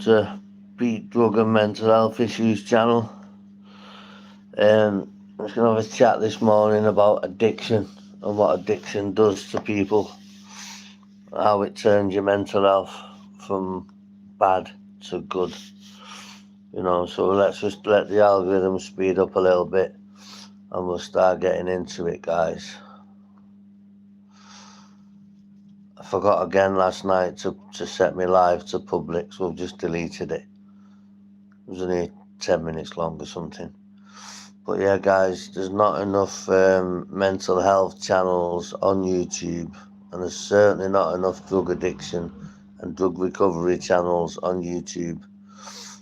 To Beat Drug and Mental Health Issues channel. I'm just going to have a chat this morning about addiction and what addiction does to people, how it turns your mental health from bad to good. So let's just let the algorithm speed up a little bit and we'll start getting into it, guys. I forgot again last night to set me live to public, so I've just deleted it. It was only 10 minutes long or something. But yeah, guys, there's not enough mental health channels on YouTube, and there's certainly not enough drug addiction and drug recovery channels on YouTube.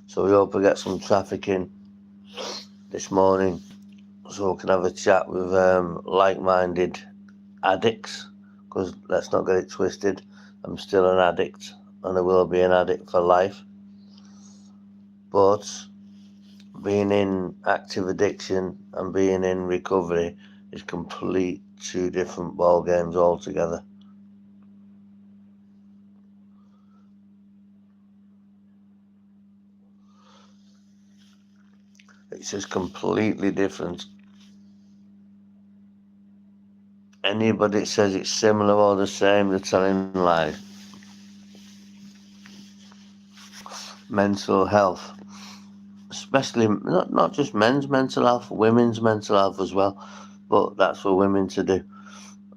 So we hope we get some traffic in this morning so we can have a chat with like-minded addicts, because let's not get it twisted, I'm still an addict and I will be an addict for life. But being in active addiction and being in recovery is complete two different ball games altogether. It's just completely different. Anybody that says it's similar or the same, they're telling lies. Mental health, especially not just men's mental health, women's mental health as well, but that's for women to do.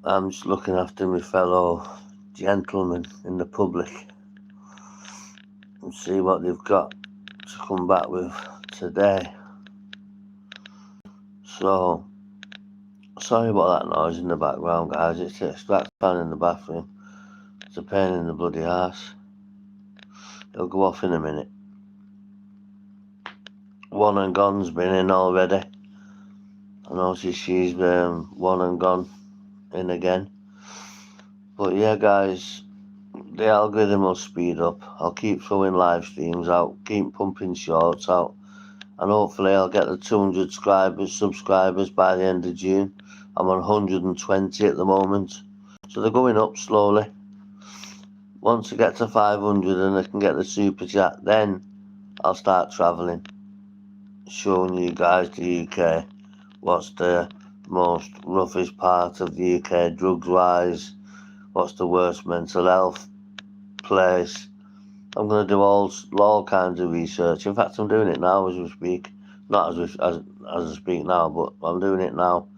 I'm just looking after my fellow gentlemen in the public and see what they've got to come back with today. So, sorry about that noise in the background, guys. It's a extract fan in the bathroom. It's a pain in the bloody arse. It'll go off in a minute. One and gone's been in already. I noticed she's one and gone in again. But yeah, guys, the algorithm will speed up. I'll keep throwing live streams out, keep pumping shorts out, and hopefully I'll get the 200 subscribers by the end of June. I'm on 120 at the moment, so they're going up slowly. Once I get to 500 and I can get the super chat, then I'll start travelling, showing you guys the UK, what's the most roughest part of the UK drugs wise, what's the worst mental health place. I'm going to do all kinds of research. In fact, I'm doing it now as we speak. Not as I speak now, but I'm doing it now.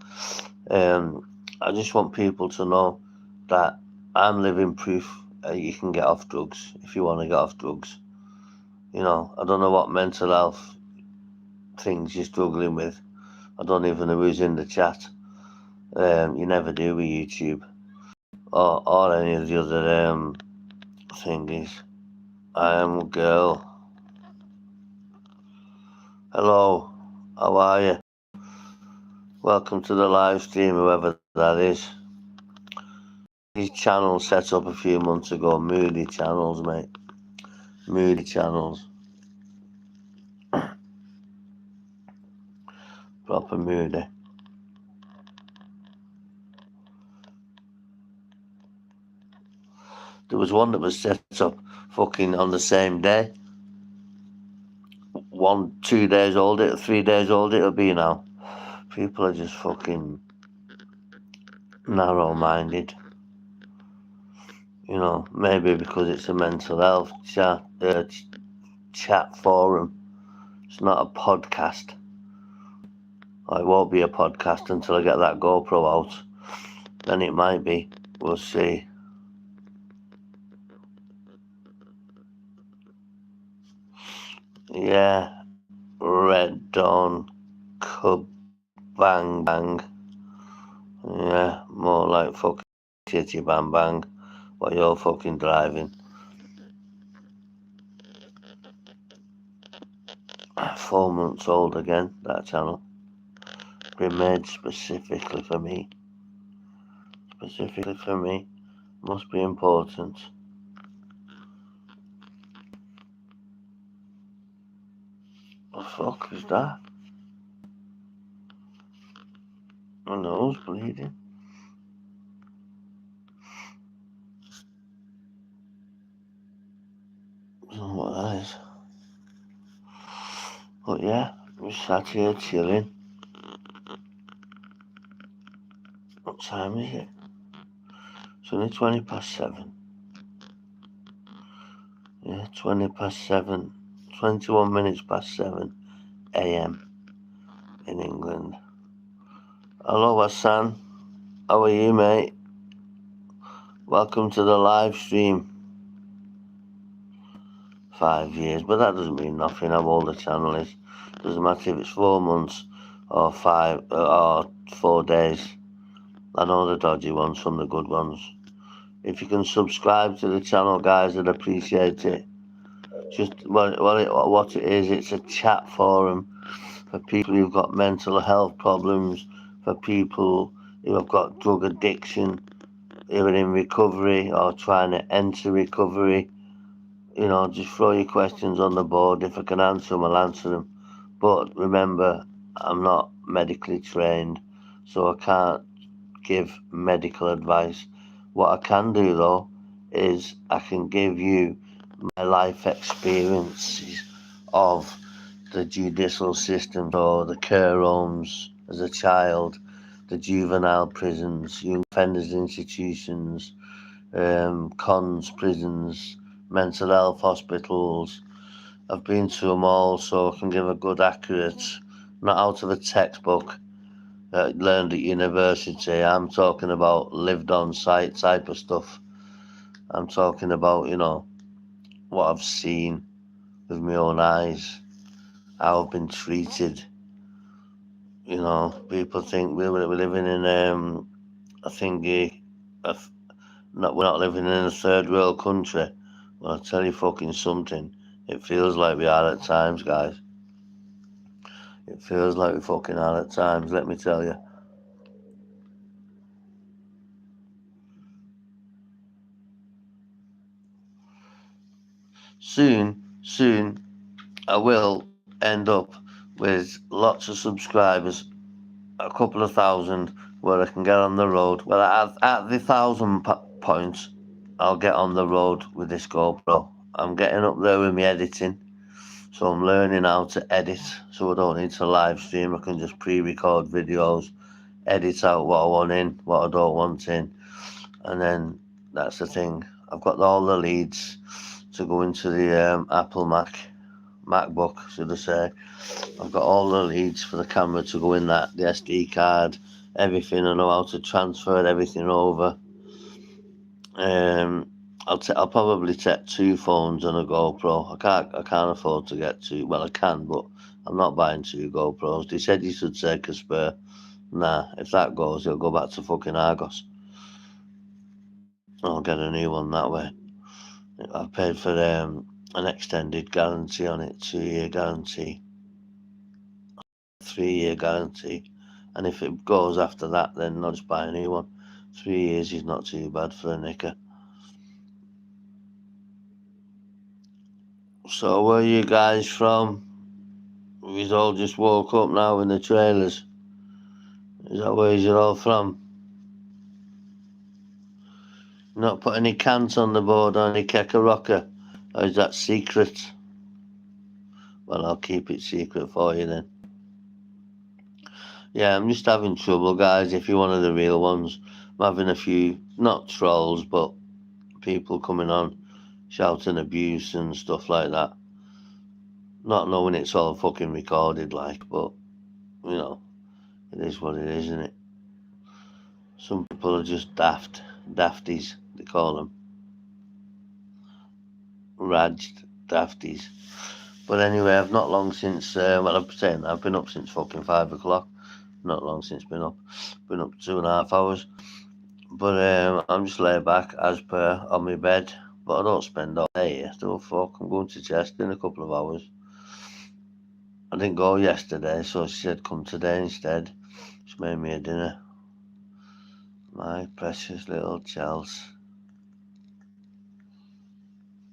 I just want people to know that I'm living proof you can get off drugs if you want to get off drugs. I don't know what mental health things you're struggling with. I don't even know who's in the chat. You never do with YouTube or any of the other thingies. I am a girl. Hello, how are you? Welcome to the live stream, whoever that is. These channels set up a few months ago, moody channels, mate. Moody channels. Proper moody. There was one that was set up fucking on the same day. 2 days old, 3 days old it'll be now. People are just fucking narrow-minded. Maybe because it's a mental health chat forum. It's not a podcast. It won't be a podcast until I get that GoPro out. Then it might be. We'll see. Yeah. Red Dawn Cub Bang Bang. Yeah, more like fucking Titty Bang Bang. What you're fucking driving. 4 months old again, that channel. Been made specifically for me. Specifically for me. Must be important. What the fuck is that? My nose bleeding. I don't know what that is. But yeah, we sat here chilling. What time is it? It's only 20 past 7. Yeah, 20 past 7. 21 minutes past 7 a.m. in England. Hello, Hassan. How are you, mate? Welcome to the live stream. 5 years, but that doesn't mean nothing. How old the channel is. Doesn't matter if it's 4 months or 4 days. I know the dodgy ones from the good ones. If you can subscribe to the channel, guys, I'd appreciate it. Just what it is, it's a chat forum for people who've got mental health problems, for people who have got drug addiction, who are in recovery or trying to enter recovery. You know, just throw your questions on the board. If I can answer them, I'll answer them. But remember, I'm not medically trained, so I can't give medical advice. What I can do, though, is I can give you my life experiences of the judicial system, or the care homes as a child, the juvenile prisons, young offenders institutions, cons prisons, mental health hospitals. I've been to them all, so I can give a good, accurate, not out of a textbook learned at university. I'm talking about lived on site type of stuff. I'm talking about, what I've seen with my own eyes, how I've been treated. People think we're living in a thingy, we're not living in a third world country. Well, I'll tell you fucking something. It feels like we are at times, guys. It feels like we fucking are at times, let me tell you. Soon, I will end up with lots of subscribers, a couple of thousand, where I can get on the road. Well, at the 1,000 points, I'll get on the road with this GoPro. I'm getting up there with my editing, so I'm learning how to edit, so I don't need to live stream. I can just pre-record videos, edit out what I want in, what I don't want in, and then that's the thing. I've got all the leads to go into the Apple MacBook, should I say. I've got all the leads for the camera to go in that, the SD card, everything. I know how to transfer everything over. I'll probably take 2 phones and a GoPro. I can't afford to get 2. Well, I can, but I'm not buying 2 GoPros. They said you should take a spare. Nah, if that goes, it'll go back to fucking Argos. I'll get a new one that way. I've paid for an extended guarantee on it, 2-year guarantee, 3-year guarantee, and if it goes after that, then I'll just buy a new one. 3 years is not too bad for a nicker. So where are you guys from? We've all just woke up now in the trailers. Is that where you're all from? Not put any cans on the board or any Kekarocka? Or is that secret? Well, I'll keep it secret for you then. Yeah, I'm just having trouble, guys, if you're one of the real ones. I'm having a few, not trolls, but people coming on shouting abuse and stuff like that. Not knowing it's all fucking recorded, like, but, it is what it is, isn't it? Some people are just dafties, they call them. Raged dafties. But anyway, I've not long since, I'm saying I've been up since fucking 5 o'clock. Not long since been up 2.5 hours. But I'm just laid back as per on my bed. But I don't spend all day here. So fuck, I'm going to Chester in a couple of hours. I didn't go yesterday, so she said come today instead. She made me a dinner. My precious little Chels.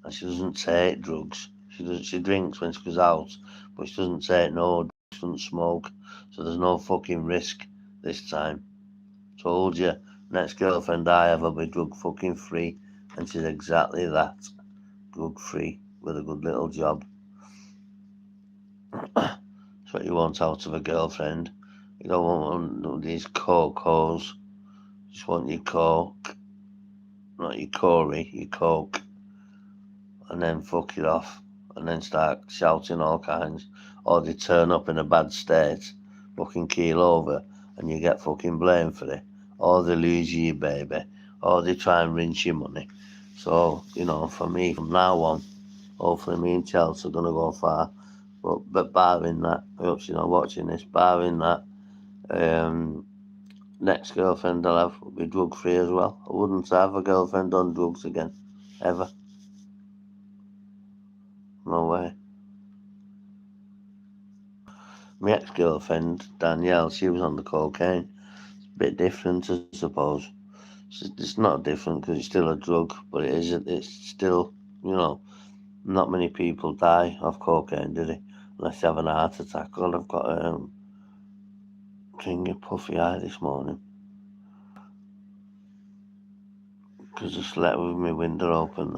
And she doesn't take drugs. She drinks when she goes out, but she doesn't take no. She doesn't smoke, so there's no fucking risk this time. Told you, next girlfriend I have will be drug fucking free, and she's exactly that, drug free with a good little job. what you want out of a girlfriend. You don't want one of these coke hoes. You just want your coke, not your Corey, your coke, and then fuck it off, and then start shouting all kinds. Or they turn up in a bad state, fucking keel over, and you get fucking blamed for it. Or they lose you, baby. Or they try and rinse your money. So, for me, from now on, hopefully me and Chelsea are going to go far. But barring that, I hope she's not watching this, barring that, next girlfriend I'll have will be drug free as well. I wouldn't have a girlfriend on drugs again. Ever. No way. My ex-girlfriend, Danielle, she was on the cocaine. It's a bit different, I suppose. It's not different because it's still a drug, but it's still, not many people die of cocaine, do they? Unless they have an heart attack. God, I've got a puffy eye this morning because I slept with my window open.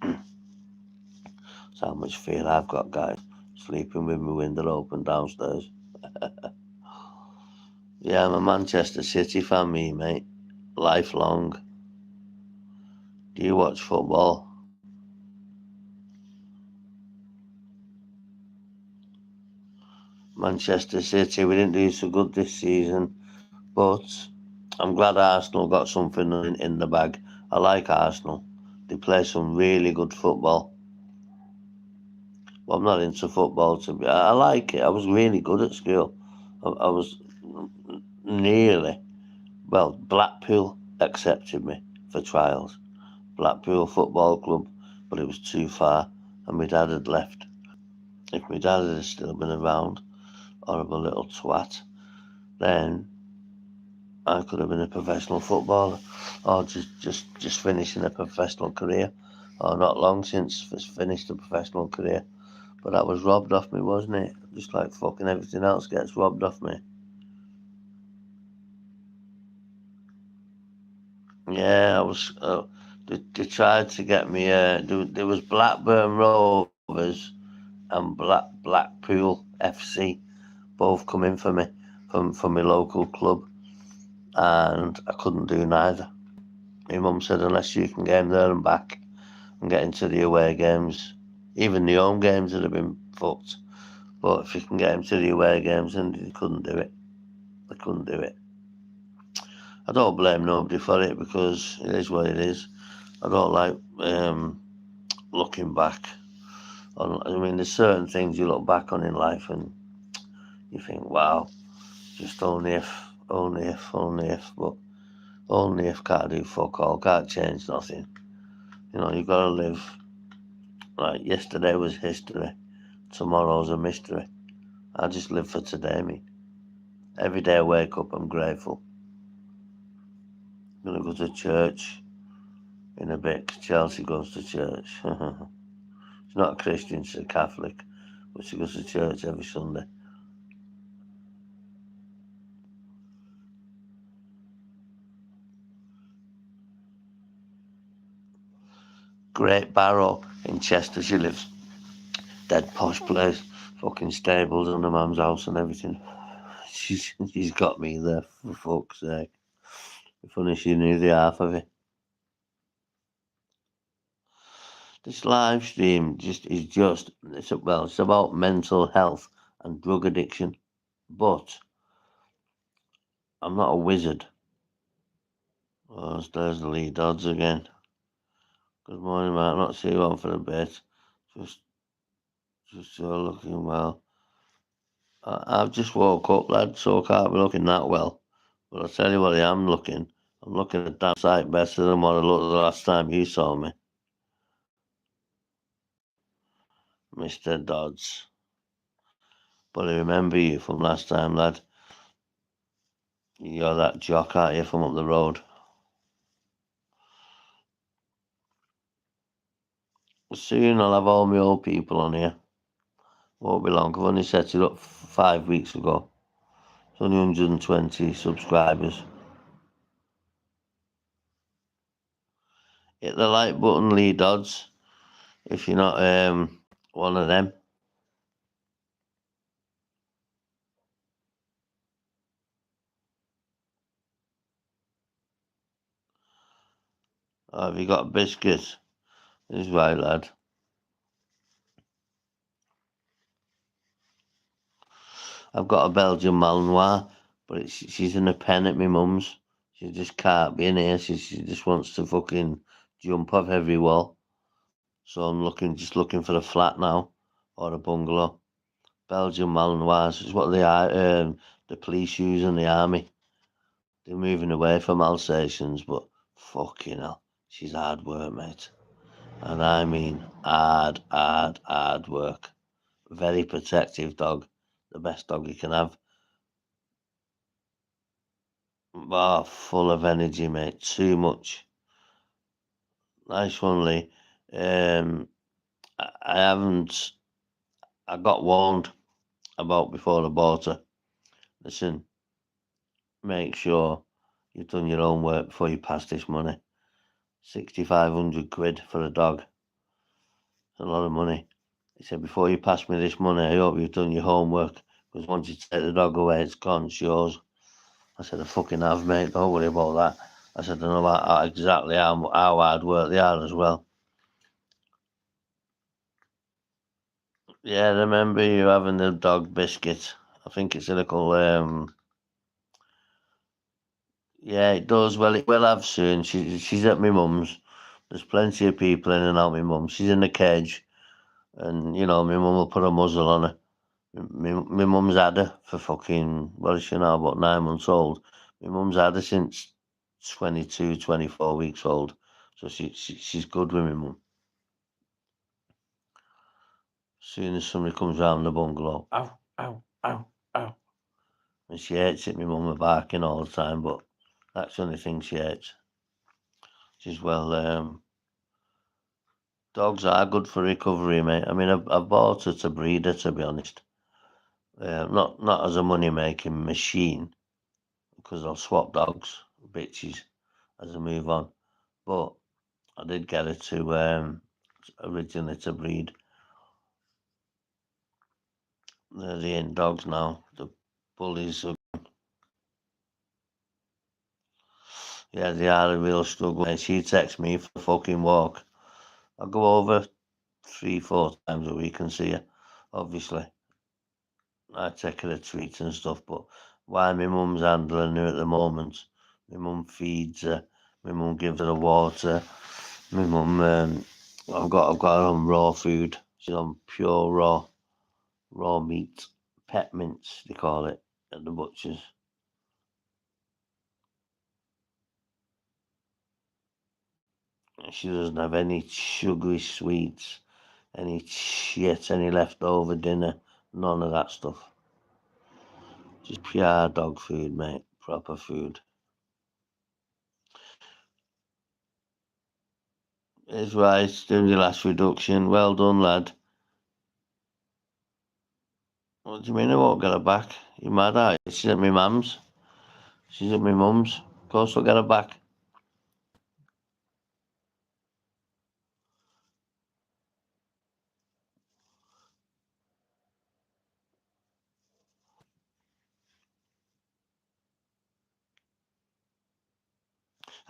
That's how much fear I've got, guys. Sleeping with my window open downstairs. Yeah, I'm a Manchester City fan, me, mate. Lifelong. Do you watch football? Manchester City, we didn't do so good this season, but I'm glad Arsenal got something in the bag. I like Arsenal. They play some really good football. Well, I'm not into football to be. I like it. I was really good at school. I was nearly. Well, Blackpool accepted me for trials. Blackpool Football Club, but it was too far, and my dad had left. If my dad had still been around, horrible little twat, then I could have been a professional footballer, or just finishing a professional career, or not long since finished a professional career. But that was robbed off me, wasn't it? Just like fucking everything else gets robbed off me. Yeah, I was. They tried to get me. There was Blackburn Rovers and Blackpool FC both coming for me from my local club, and I couldn't do neither. My mum said unless you can get him there and back and get into the away games, even the home games would have been fucked. But if you can get him to the away games, and they couldn't do it. They couldn't do it. I don't blame nobody for it because it is what it is. I don't like looking back. There's certain things you look back on in life and you think, wow, just only if, only if, only if, but only if can't do fuck all, can't change nothing. You gotta live. Like yesterday was history, tomorrow's a mystery. I just live for today, me. Every day I wake up, I'm grateful. I'm gonna go to church in a bit. Chelsea goes to church. She's not a Christian, she's a Catholic, but she goes to church every Sunday. Great Barrow in Chester, she lives. Dead posh place. Fucking stables on the mum's house and everything. She's got me there, for fuck's sake. Funny she knew the half of it. This live stream it's about mental health and drug addiction. But I'm not a wizard. Oh, there's the lead odds again. Good morning, mate. Not see you on for a bit. Just looking well. I've just woke up, lad, so I can't be looking that well. But I'll tell you what I am looking. I'm looking a damn sight better than what I looked the last time you saw me, Mr. Dodds. But I remember you from last time, lad. You're that jock, aren't you, from up the road? Soon I'll have all my old people on here. Won't be long. I've only set it up 5 weeks ago. It's only 120 subscribers. Hit the like button, Lee Dodds, if you're not one of them. Have you got a biscuit? This is right, lad. I've got a Belgian Malinois, but she's in a pen at my mum's. She just can't be in here. She just wants to fucking jump off every wall. So I'm just looking for a flat now, or a bungalow. Belgian Malinois is what they are. The police use in the army. They're moving away from Alsatians, but fucking hell, she's hard work, mate. And I mean hard work. Very protective dog. The best dog you can have. Oh, full of energy, mate. Too much. Nice one, Lee. I haven't. I got warned about before I bought her. Listen, make sure you've done your own work before you pass this money. 6,500 quid for a dog. It's a lot of money. He said, before you pass me this money, I hope you've done your homework. Because once you take the dog away, it's gone, it's yours. I said, I fucking have, mate. Don't worry about that. I said, I know exactly how hard work they are as well. Yeah, remember you having the dog biscuit. I think it's a little, yeah, it does. Well, it will have soon. She's at my mum's. There's plenty of people in and out my mum. She's in a cage. And, my mum will put a muzzle on her. My mum's had her for fucking, well, she's now about 9 months old. My mum's had her since 22, 24 weeks old. So she's good with my mum. As soon as somebody comes round the bungalow, ow, ow, ow, ow. And she hates it, my mum are barking all the time, but that's the only thing she hates. She's dogs are good for recovery, mate. I mean, I've bought her to breed her, to be honest. Not as a money-making machine, because I'll swap dogs, bitches, as I move on. But I did get her to originally to breed. They're the in dogs now. The bullies are, yeah, they are a real struggle. And she takes me for a fucking walk. I go over 3-4 times a week and see her. Obviously, I take her a treat and stuff. But while my mum's handling her at the moment, my mum feeds her. My mum gives her a water. My mum, I've got her on raw food. She's on pure raw meat, pet mince they call it at the butchers. She doesn't have any sugary sweets, any shit, any leftover dinner, none of that stuff. Just pure dog food, mate, proper food. It's right, doing your last reduction. Well done, lad. What do you mean I won't get her back? You mad, are you? She's at my mum's. She's at my mum's. Of course I'll get her back.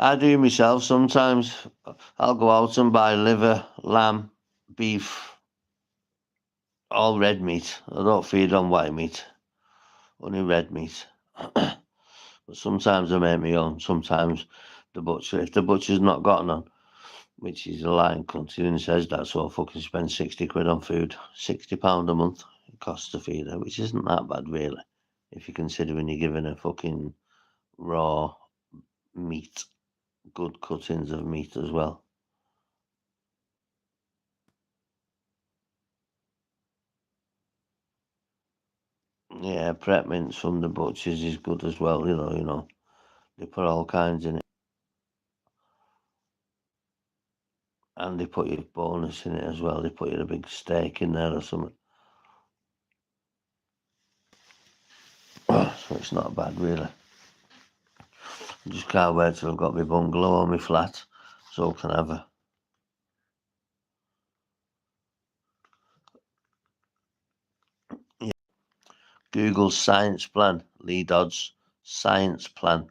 I do myself sometimes. I'll go out and buy liver, lamb, beef, all red meat. I don't feed on white meat, only red meat. But sometimes I make my own. Sometimes if the butcher's not got none, which is a lying cunt, he even says that, so I fucking spend 60 quid on food. £60 a month it costs to feed her, which isn't that bad, really, if you consider when you're giving her fucking raw meat, good cuttings of meat as well. Yeah, prep mince from the butchers is good as well, They put all kinds in it. And they put your bonus in it as well. They put you a big steak in there or something. So it's not bad, really. I just can't wait till I've got my bungalow or my flat, so I can have a. Yeah. Google science plan, Lee Dodds science plan.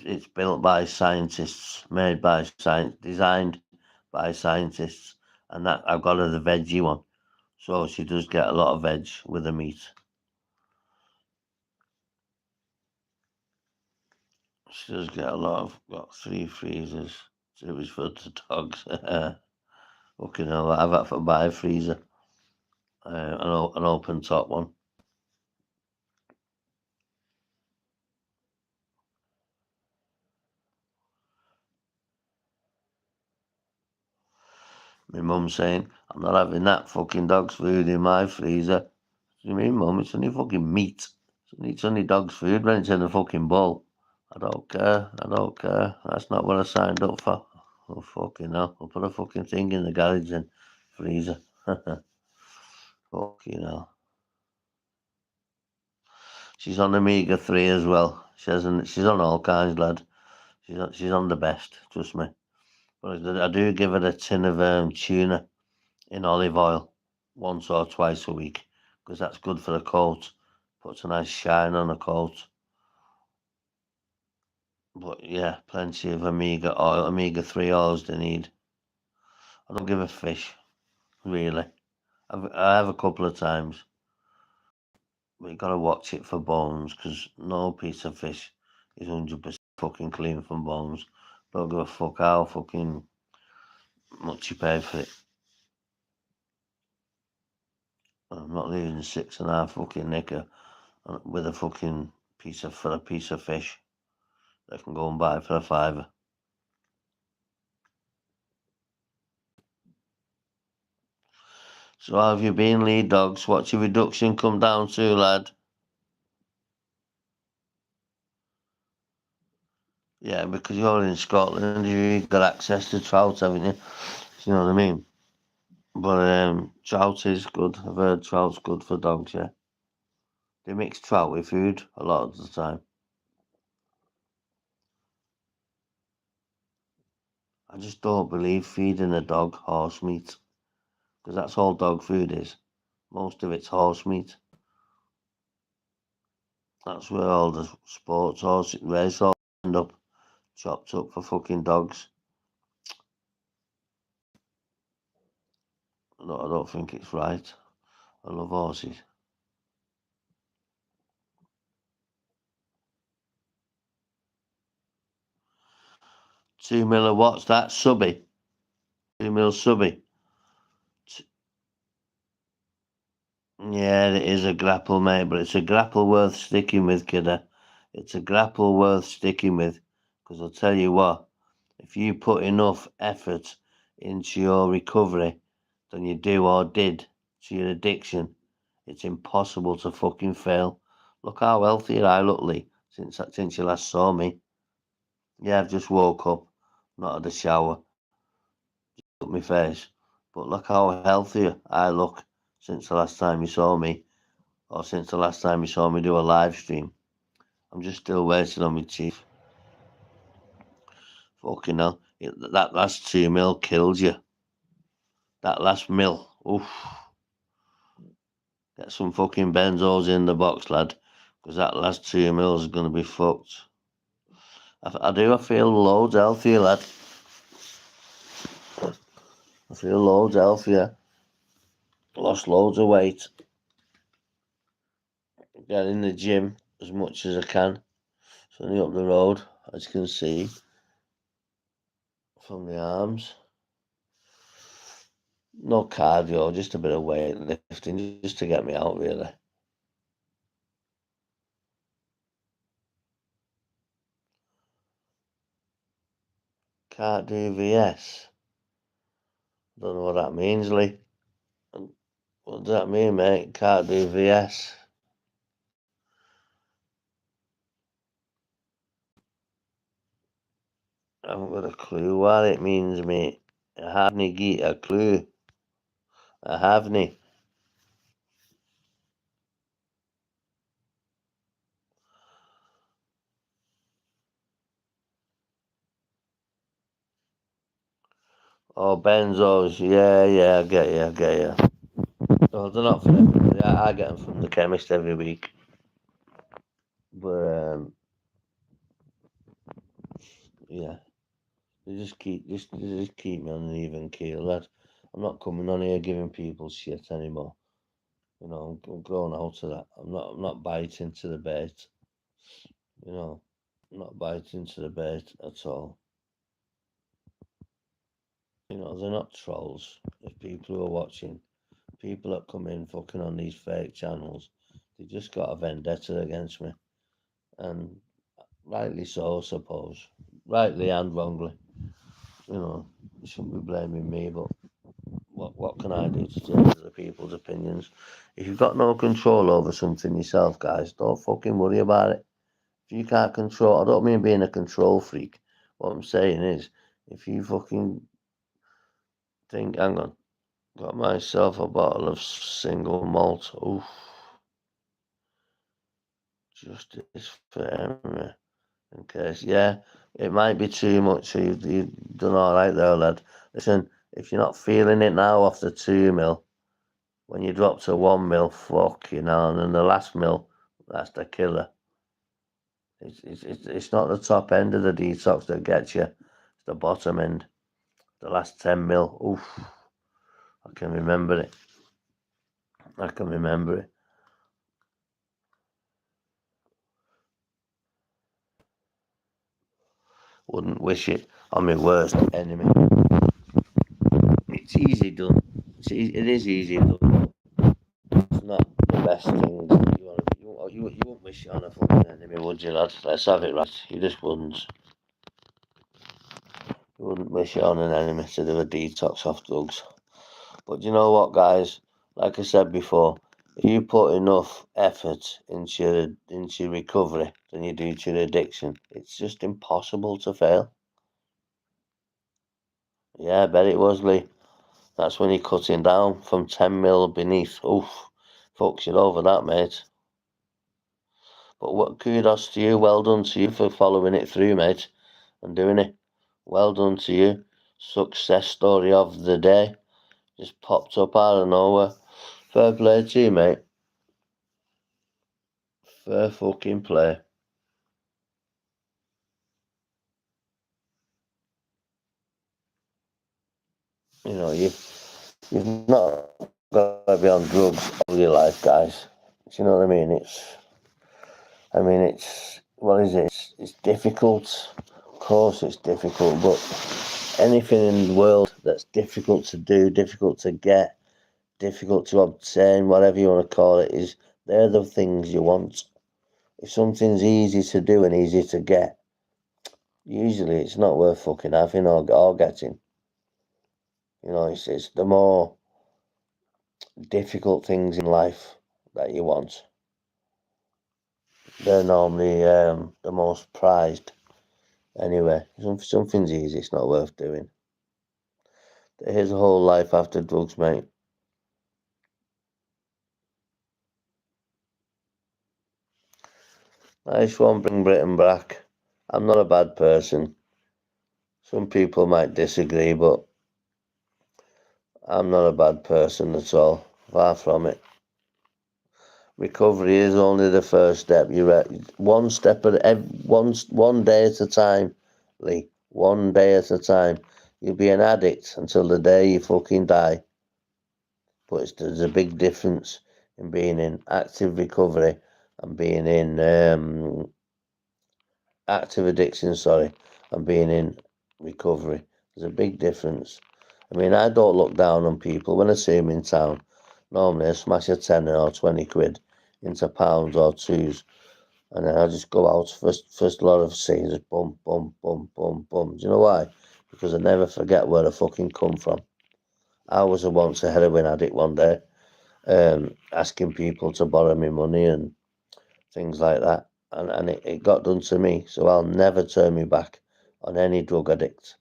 It's built by scientists, made by science, designed by scientists, and that I've got her the veggie one, so she does get a lot of veg with the meat. She does get a lot of. Got 3 freezers. 2 is for the dogs. Fucking hell, I've had to buy a freezer, an open top one. My mum's saying, I'm not having that fucking dog's food in my freezer. What do you mean, mum? It's only fucking meat. It's only dog's food when it's in the fucking bowl. I don't care. I don't care. That's not what I signed up for. Oh, fucking hell. I'll put a fucking thing in the garage and freezer. Fucking hell. She's on omega-3 as well. She's on all kinds, lad. She's on the best, trust me. But I do give her a tin of tuna in olive oil once or twice a week because that's good for the coat. Puts a nice shine on the coat. But yeah, plenty of omega-3 oils they need. I don't give a fish, really. I have a couple of times. But you got to watch it for bones because no piece of fish is 100% fucking clean from bones. Don't give a fuck how fucking much you pay for it. I'm not leaving 6.5 fucking knicker with a fucking piece of fish that I can go and buy for a fiver. So how have you been, lead dogs? What's your reduction come down to, lad? Yeah, because you're in Scotland, you've got access to trout, haven't you? You know what I mean? But trout is good. I've heard trout's good for dogs, yeah. They mix trout with food a lot of the time. I just don't believe feeding a dog horse meat, because that's all dog food is. Most of it's horse meat. That's where all the sports horse race all end up chopped up for fucking dogs. No, I don't think it's right. I love horses. 2 mil of what's that? Subby. 2 mil subby. Yeah, it is a grapple, mate, but it's a grapple worth sticking with, kidder. It's a grapple worth sticking with, because I'll tell you what, if you put enough effort into your recovery than you do or did to your addiction, it's impossible to fucking fail. Look how healthy I look, Lee, since you last saw me. Yeah, I've just woke up, not had a shower, up my face, but look how healthy I look since the last time you saw me, or since the last time you saw me do a live stream. I'm just still waiting on my teeth. Fucking hell. That last 2 mil killed you. That last mil. Oof. Get some fucking benzos in the box, lad. Because that last 2 mil is going to be fucked. I feel loads healthier, lad. I feel loads healthier. Lost loads of weight. Get in the gym as much as I can. It's only up the road, as you can see from the arms. No cardio, just a bit of weightlifting, just to get me out, really. Can't do VS. Don't know what that means, Lee. What does that mean, mate? Can't do VS. I haven't got a clue what it means, mate. I haven't got a clue. I haven't. Oh, benzos. Yeah, I get you. Well, they're not for everybody. I get them from the chemist every week. But Yeah, they just keep me on an even keel, lad. I'm not coming on here giving people shit anymore. I'm grown out of that. I'm not biting to the bait. You know, I'm not biting to the bait at all. They're not trolls. If people who are watching, people that come in fucking on these fake channels, they just got a vendetta against me, and rightly so, I suppose. Rightly and wrongly. You shouldn't be blaming me, but what can I do to change other people's opinions? If you've got no control over something yourself, guys, don't fucking worry about it. If you can't control, I don't mean being a control freak. What I'm saying is, if you fucking think, hang on, got myself a bottle of single malt. Oof, justice for Emma. In case, yeah, it might be too much. So you've done all right there, lad. Listen, if you're not feeling it now after 2 mil, when you drop to 1 mil, fuck, and then the last mil, that's the killer. It's not the top end of the detox that gets you, it's the bottom end. The last 10 mil, oof, I can remember it. I can remember it. Wouldn't wish it on my worst enemy. It's easy done. It is easy done. It's not the best thing that you wouldn't wish it on a fucking enemy, would you, lad? Let's have it right. You just wouldn't. You wouldn't wish it on an enemy to do a detox off drugs. But you know what, guys? Like I said before, if you put enough effort into recovery than you do to your addiction, it's just impossible to fail. Yeah, I bet it was, Lee. That's when you're cutting down from 10 mil beneath. Oof, fucks you over that, mate. But what kudos to you. Well done to you for following it through, mate, and doing it. Well done to you. Success story of the day. Just popped up out of nowhere. Fair play to you, mate. Fair fucking play. You've not got to be on drugs all your life, guys. Do you know what I mean? What is it? It's difficult. Of course, it's difficult, but anything in the world that's difficult to do, difficult to get, difficult to obtain, whatever you want to call it, they're the things you want. If something's easy to do and easy to get, usually it's not worth fucking having or getting. It's the more difficult things in life that you want. They're normally the most prized. Anyway, something's easy, it's not worth doing. Here's a whole life after drugs, mate. I just want to bring Britain back. I'm not a bad person. Some people might disagree, but I'm not a bad person at all. Far from it. Recovery is only the first step. You're one step one day at a time, Lee. One day at a time. You'll be an addict until the day you fucking die. But there's a big difference in being in active recovery and being in active addiction, and being in recovery. There's a big difference. I mean, I don't look down on people. When I see them in town, normally I smash a tenner or 20 quid into pounds or twos, and then I just go out first lot of scenes, just bum, bum, bum, bum, bum. Do you know why? Because I never forget where I fucking come from. I was once a heroin addict one day, asking people to borrow me money and things like that. And it got done to me, so I'll never turn me back on any drug addict.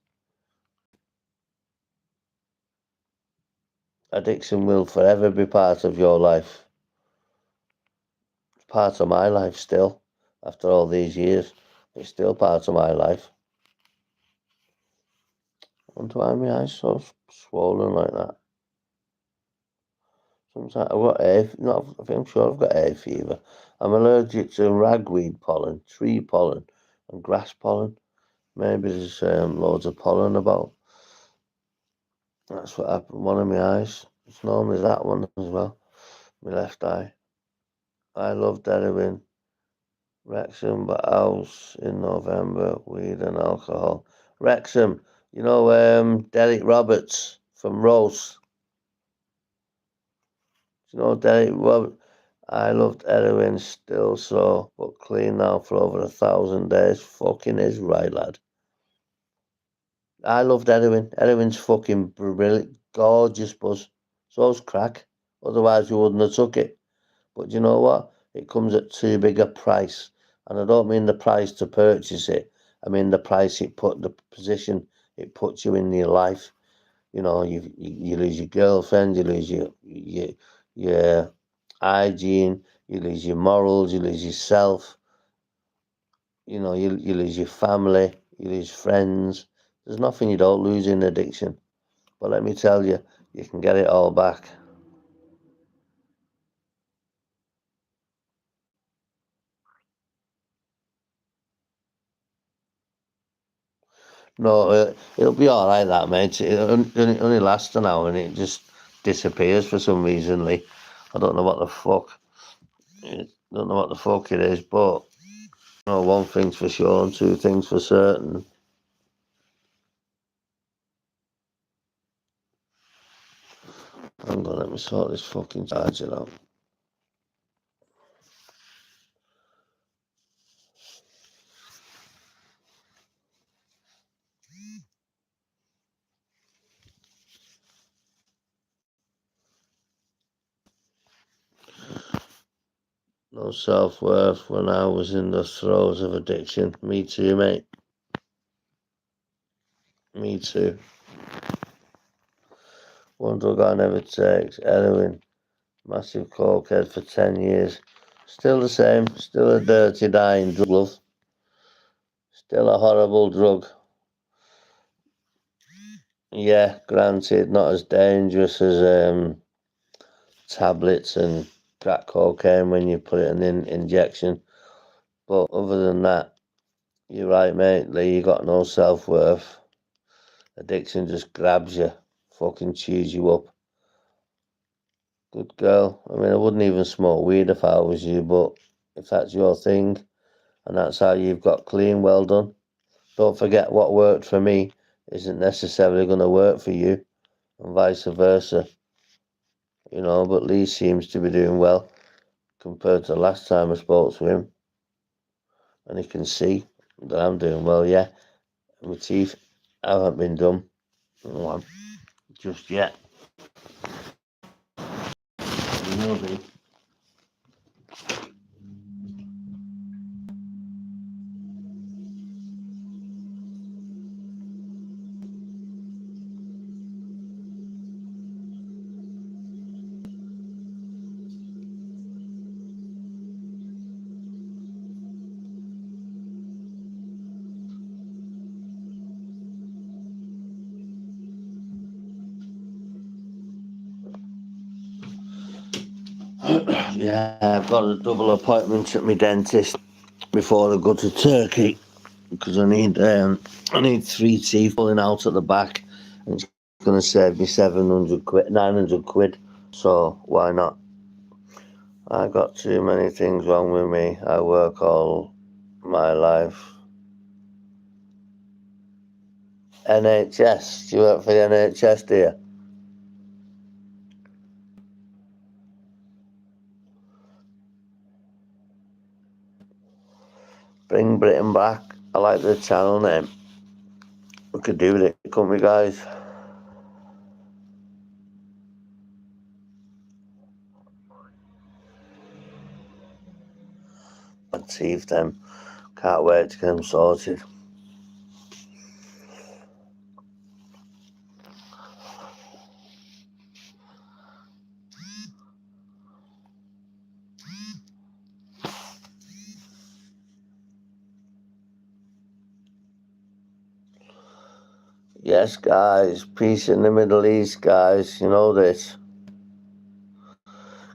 Addiction will forever be part of your life. It's part of my life still, after all these years. It's still part of my life. I wonder why my eyes so swollen like that. Sometimes I've got I'm sure I've got hay fever. I'm allergic to ragweed pollen, tree pollen, and grass pollen. Maybe there's loads of pollen about. That's what happened. One of my eyes. It's normally that one as well. My left eye. I loved heroin. Wrexham, but house in November. Weed and alcohol. Wrexham. You know Derek Roberts from Rose. You know Derek Roberts. I loved heroin still so, but clean now for over 1,000 days. Fucking is right, lad. I loved heroin. Heroin's fucking brilliant, gorgeous buzz. So's crack. Otherwise, we wouldn't have took it. But you know what? It comes at too big a price. And I don't mean the price to purchase it. I mean the price the position it puts you in your life. You know, you lose your girlfriend, you lose your hygiene, you lose your morals, you lose yourself. You know, you lose your family, you lose friends. There's nothing you don't lose in addiction. But let me tell you, you can get it all back. No, it'll be all right, that mate. It only lasts an hour and it just disappears for some reason. Lee. I don't know what the fuck. I don't know what the fuck it is, but one thing's for sure and two things for certain. Hang on, let me sort this fucking charger out. No self-worth when I was in the throes of addiction. Me too, mate. Me too. One drug I never take, heroin. Massive cokehead for 10 years. Still the same. Still a dirty, dying drug, love. Still a horrible drug. Yeah, granted, not as dangerous as tablets and crack cocaine when you put it in an injection. But other than that, you're right, mate. Lee, you got no self-worth. Addiction just grabs you, fucking chews you up. Good girl. I mean, I wouldn't even smoke weed if I was you, but if that's your thing and that's how you've got clean, well done. Don't forget what worked for me isn't necessarily going to work for you, and vice versa. But Lee seems to be doing well compared to the last time I spoke to him, and he can see that I'm doing well, yeah. My teeth haven't been done just yet. They will be. Yeah, I've got a double appointment at my dentist before I go to Turkey because I need three teeth pulling out at the back, and it's going to save me 700 quid, 900 quid. So why not? I got too many things wrong with me. I work all my life. NHS. Do you work for the NHS, do you? Bring Britain back. I like the channel name. We could do with it, couldn't we, guys? My teeth, them. Can't wait to get them sorted. Yes, guys. Peace in the Middle East, guys. You know this.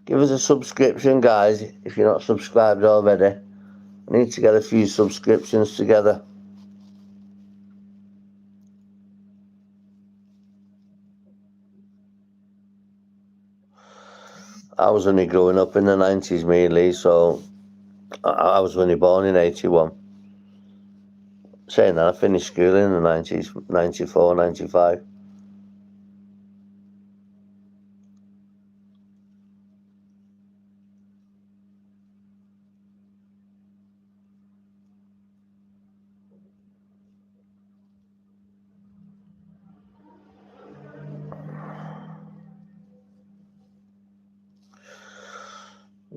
Give us a subscription, guys, if you're not subscribed already. I need to get a few subscriptions together. I was only growing up in the 90s, me, Lee, so I was only born in 81. Saying that, I finished school in the 90s, 94, 95.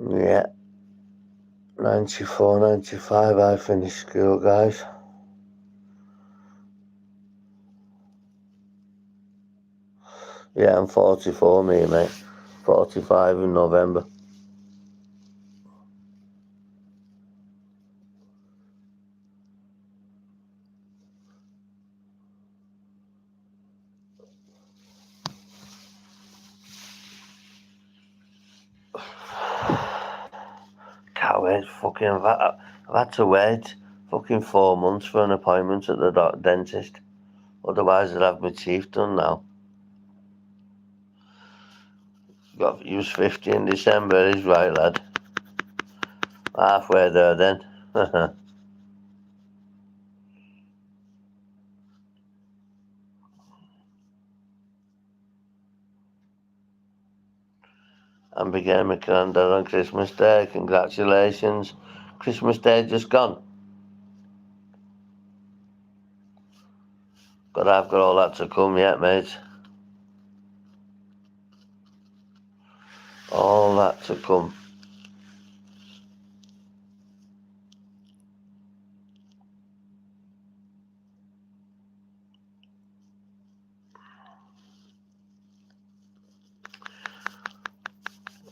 Yeah, 94, 95, I finished school, guys. Yeah, I'm 44, me, mate. 45 in November. Can't wait, fucking, I've had to wait fucking 4 months for an appointment at the dentist. Otherwise I'd have my teeth done now. You was 50 in December, is right, lad. Halfway there then. And became a granddad on Christmas Day. Congratulations. Christmas Day just gone. But I've got all that to come yet, mate. All that to come.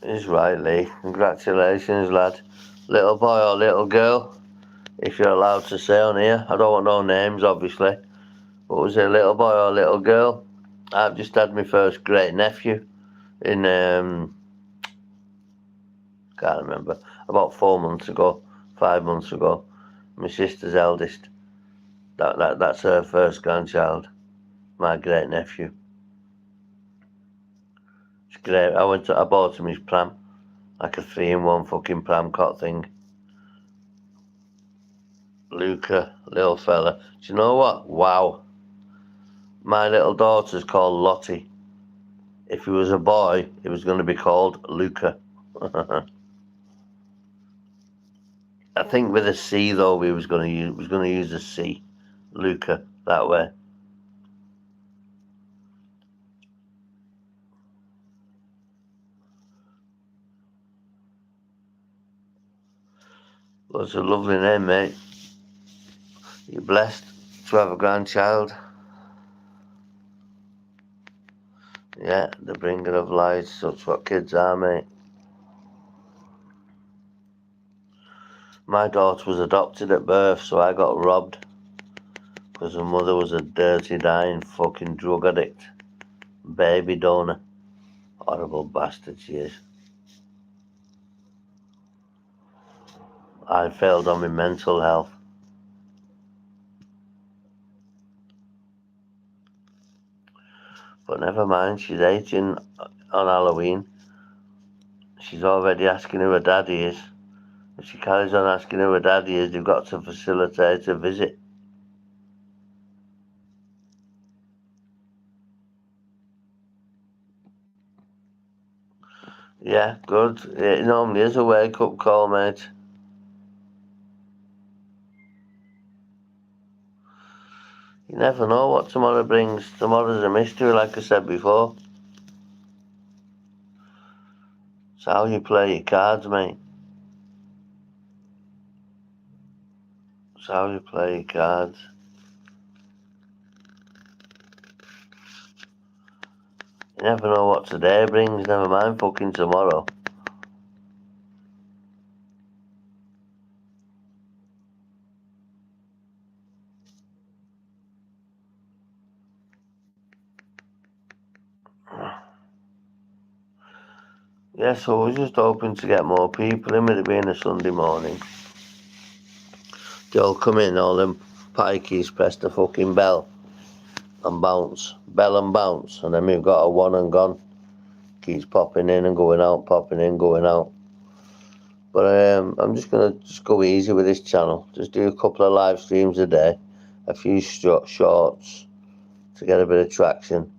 Is right, Lee. Congratulations, lad. Little boy or little girl, if you're allowed to say on here. I don't want no names, obviously. But was it a little boy or little girl? I've just had my first great nephew in, can't remember, about 4 months ago, 5 months ago. My sister's eldest. That's her first grandchild. My great nephew. It's great. I bought him his pram. Like a 3-in-1 fucking pram cot thing. Luca, little fella. Do you know what? Wow. My little daughter's called Lottie. If he was a boy, he was going to be called Luca. I think with a C though, we was going to use a C, Luca, that way. Well, it's a lovely name, mate. You're blessed to have a grandchild. Yeah, the bringer of light. That's what kids are, mate. My daughter was adopted at birth, so I got robbed because her mother was a dirty, dying fucking drug addict, baby donor. Horrible bastard she is. I failed on my mental health. But never mind, she's 18 on Halloween. She's already asking who her daddy is. If she carries on asking who her daddy is, they've got to facilitate a visit. Yeah, good. It normally is a wake-up call, mate. You never know what tomorrow brings. Tomorrow's a mystery, like I said before. It's how you play your cards, mate. It's how you play your cards. You never know what today brings, never mind fucking tomorrow. Yeah, so I was just hoping to get more people in with it being a Sunday morning. They all come in, all them pikeys press the fucking bell and bounce. Bell and bounce. And then we've got a one and gone keeps popping in and going out, popping in, going out. But I'm just gonna go easy with this channel. Just do a couple of live streams a day, a few shorts to get a bit of traction,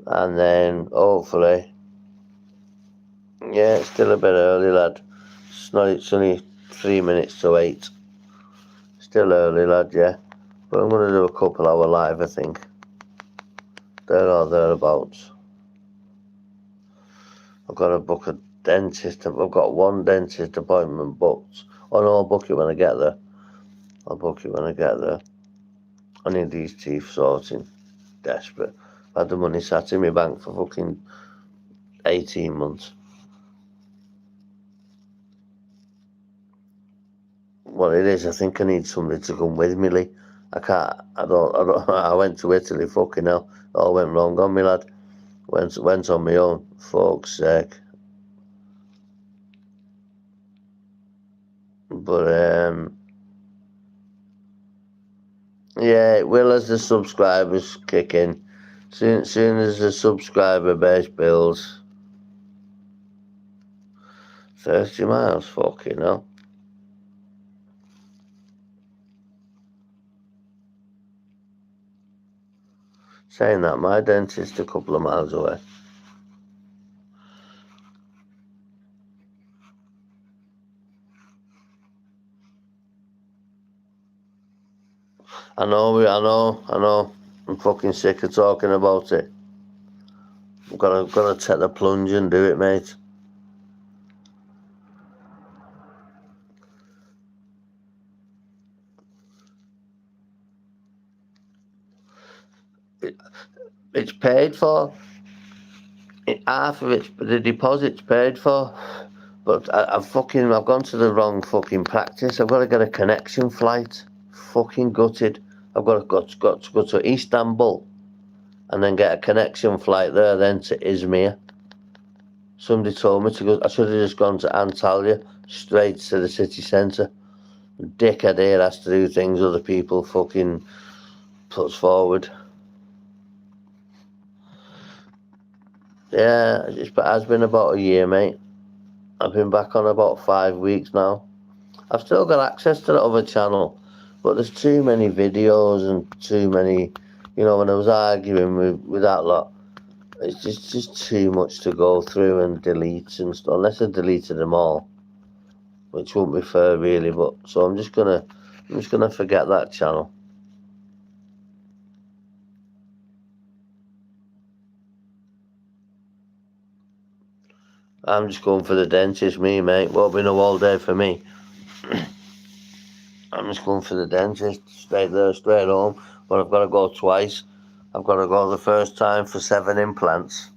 and then hopefully, yeah, it's still a bit early, lad. It's only 3 minutes to 8. Still early, lad, yeah. But I'm gonna do a couple hour live, I think. There or thereabouts. I've got to book a dentist. I've got one dentist appointment booked. Oh no, I'll book it when I get there. I need these teeth sorting. Desperate. I had the money sat in my bank for fucking 18 months. What it is, I think I need somebody to come with me, Lee. I went to Italy, fucking hell. All went wrong on me, lad. Went on my own. Fuck's sake. But, yeah, it will as the subscribers kick in. Soon as the subscriber base builds. 30 miles, fucking hell. Saying that, my dentist a couple of miles away. I know. I'm fucking sick of talking about it. I've gotta take the plunge and do it, mate. It's paid for. Half of it, the deposit's paid for. But I've gone to the wrong fucking practice. I've got to get a connection flight. Fucking gutted. I've got to go to Istanbul and then get a connection flight there, then to Izmir. Somebody told me to go. I should have just gone to Antalya, straight to the city centre. Dickhead here has to do things other people fucking puts forward. Yeah, it has been about a year, mate. I've been back on about 5 weeks now. I've still got access to the other channel, but there's too many videos and too many, when I was arguing with that lot, it's just too much to go through and delete and stuff, unless I deleted them all, which wouldn't be fair really, but, so I'm just gonna forget that channel. I'm just going for the dentist, mate. Won't be no all day for me. I'm just going for the dentist, straight there, straight home. But I've got to go twice. I've got to go the first time for 7 implants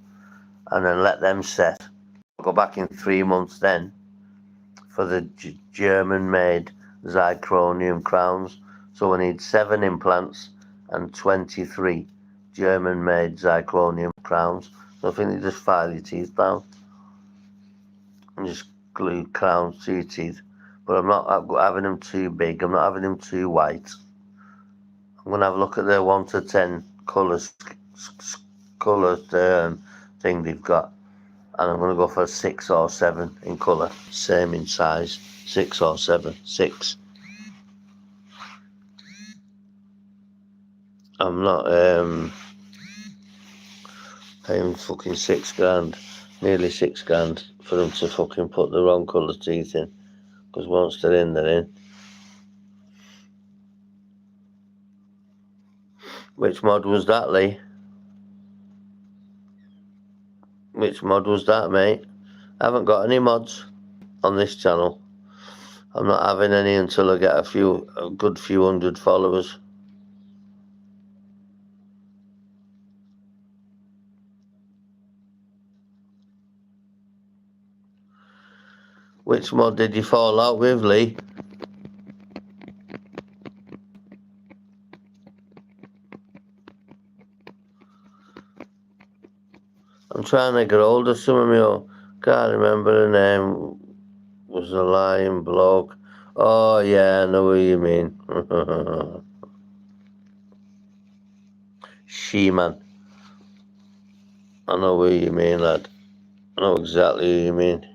and then let them set. I'll go back in 3 months then for the German-made zirconium crowns. So I need 7 implants and 23 German-made zirconium crowns. So I think you just file your teeth down and just glue crowns to your teeth. But I'm not having them too big. I'm not having them too white. I'm going to have a look at their 1 to 10 colours thing they've got. And I'm going to go for 6 or 7 in colour. Same in size. 6 or 7. 6. I'm not paying fucking £6 nearly £6 for them to fucking put the wrong colour teeth in. Because once they're in, they're in. Which mod was that, Lee? Which mod was that, mate? I haven't got any mods on this channel. I'm not having any until I get a good few hundred followers. Which mod did you fall out with, Lee? I'm trying to get hold of some of my own. Can't remember the name. Was a lying bloke. Oh yeah, I know what you mean. She-Man. I know what you mean, lad. I know exactly who you mean.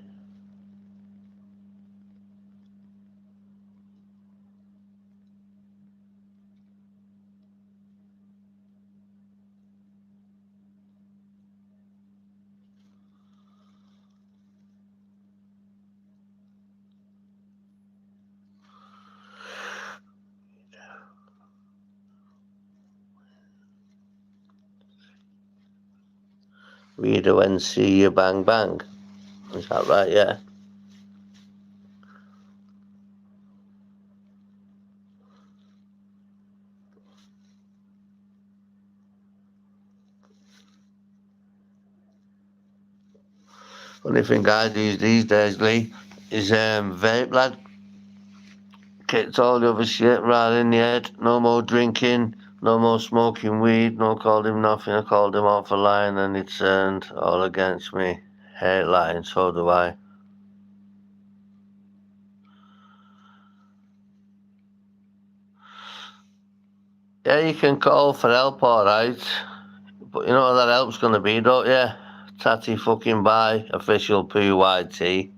Reader when see you bang bang. Is that right? Yeah. Only thing I do these days, Lee, is vape, lad. Kicked all the other shit right in the head. No more drinking, no more smoking weed, no called him nothing. I called him out for lying and he turned all against me. Hate lying, so do I. Yeah, you can call for help, alright. But you know what that help's gonna be, don't you? Tatty fucking bye, official PYT.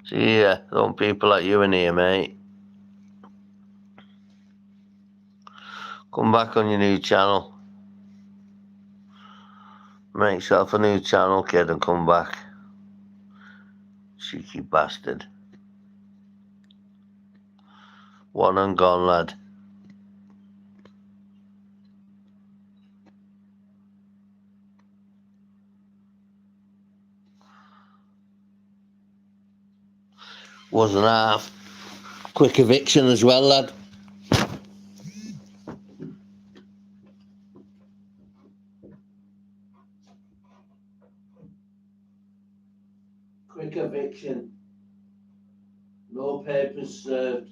See ya, don't people like you in here, mate. Come back on your new channel. Make yourself a new channel, kid, and come back. Cheeky bastard. One and gone, lad. Wasn't half. Quick eviction as well, lad. Quick eviction. No papers served.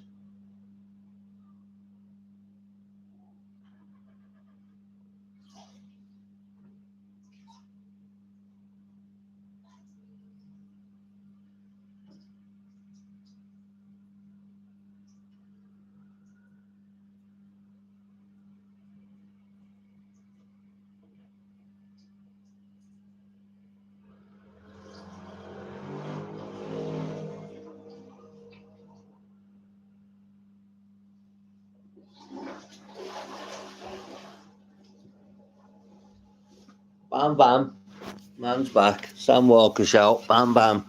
Bam bam. Man's back. Sam Walker shout. Bam bam.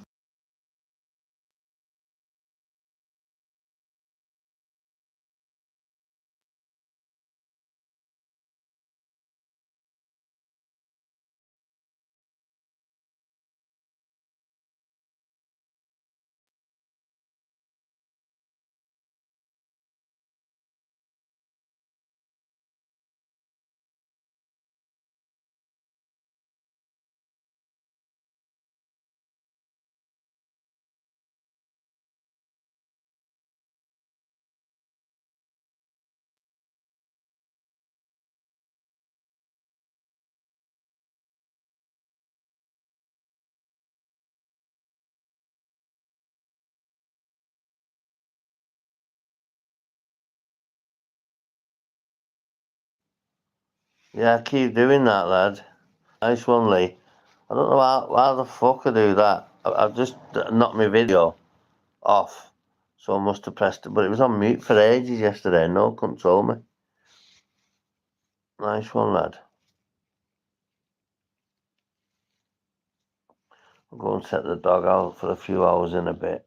Yeah, keep doing that, lad. Nice one, Lee. I don't know how the fuck I do that. I've just knocked my video off. So I must have pressed it, but it was on mute for ages yesterday. No one control me. Nice one, lad. I'll go and set the dog out for a few hours in a bit.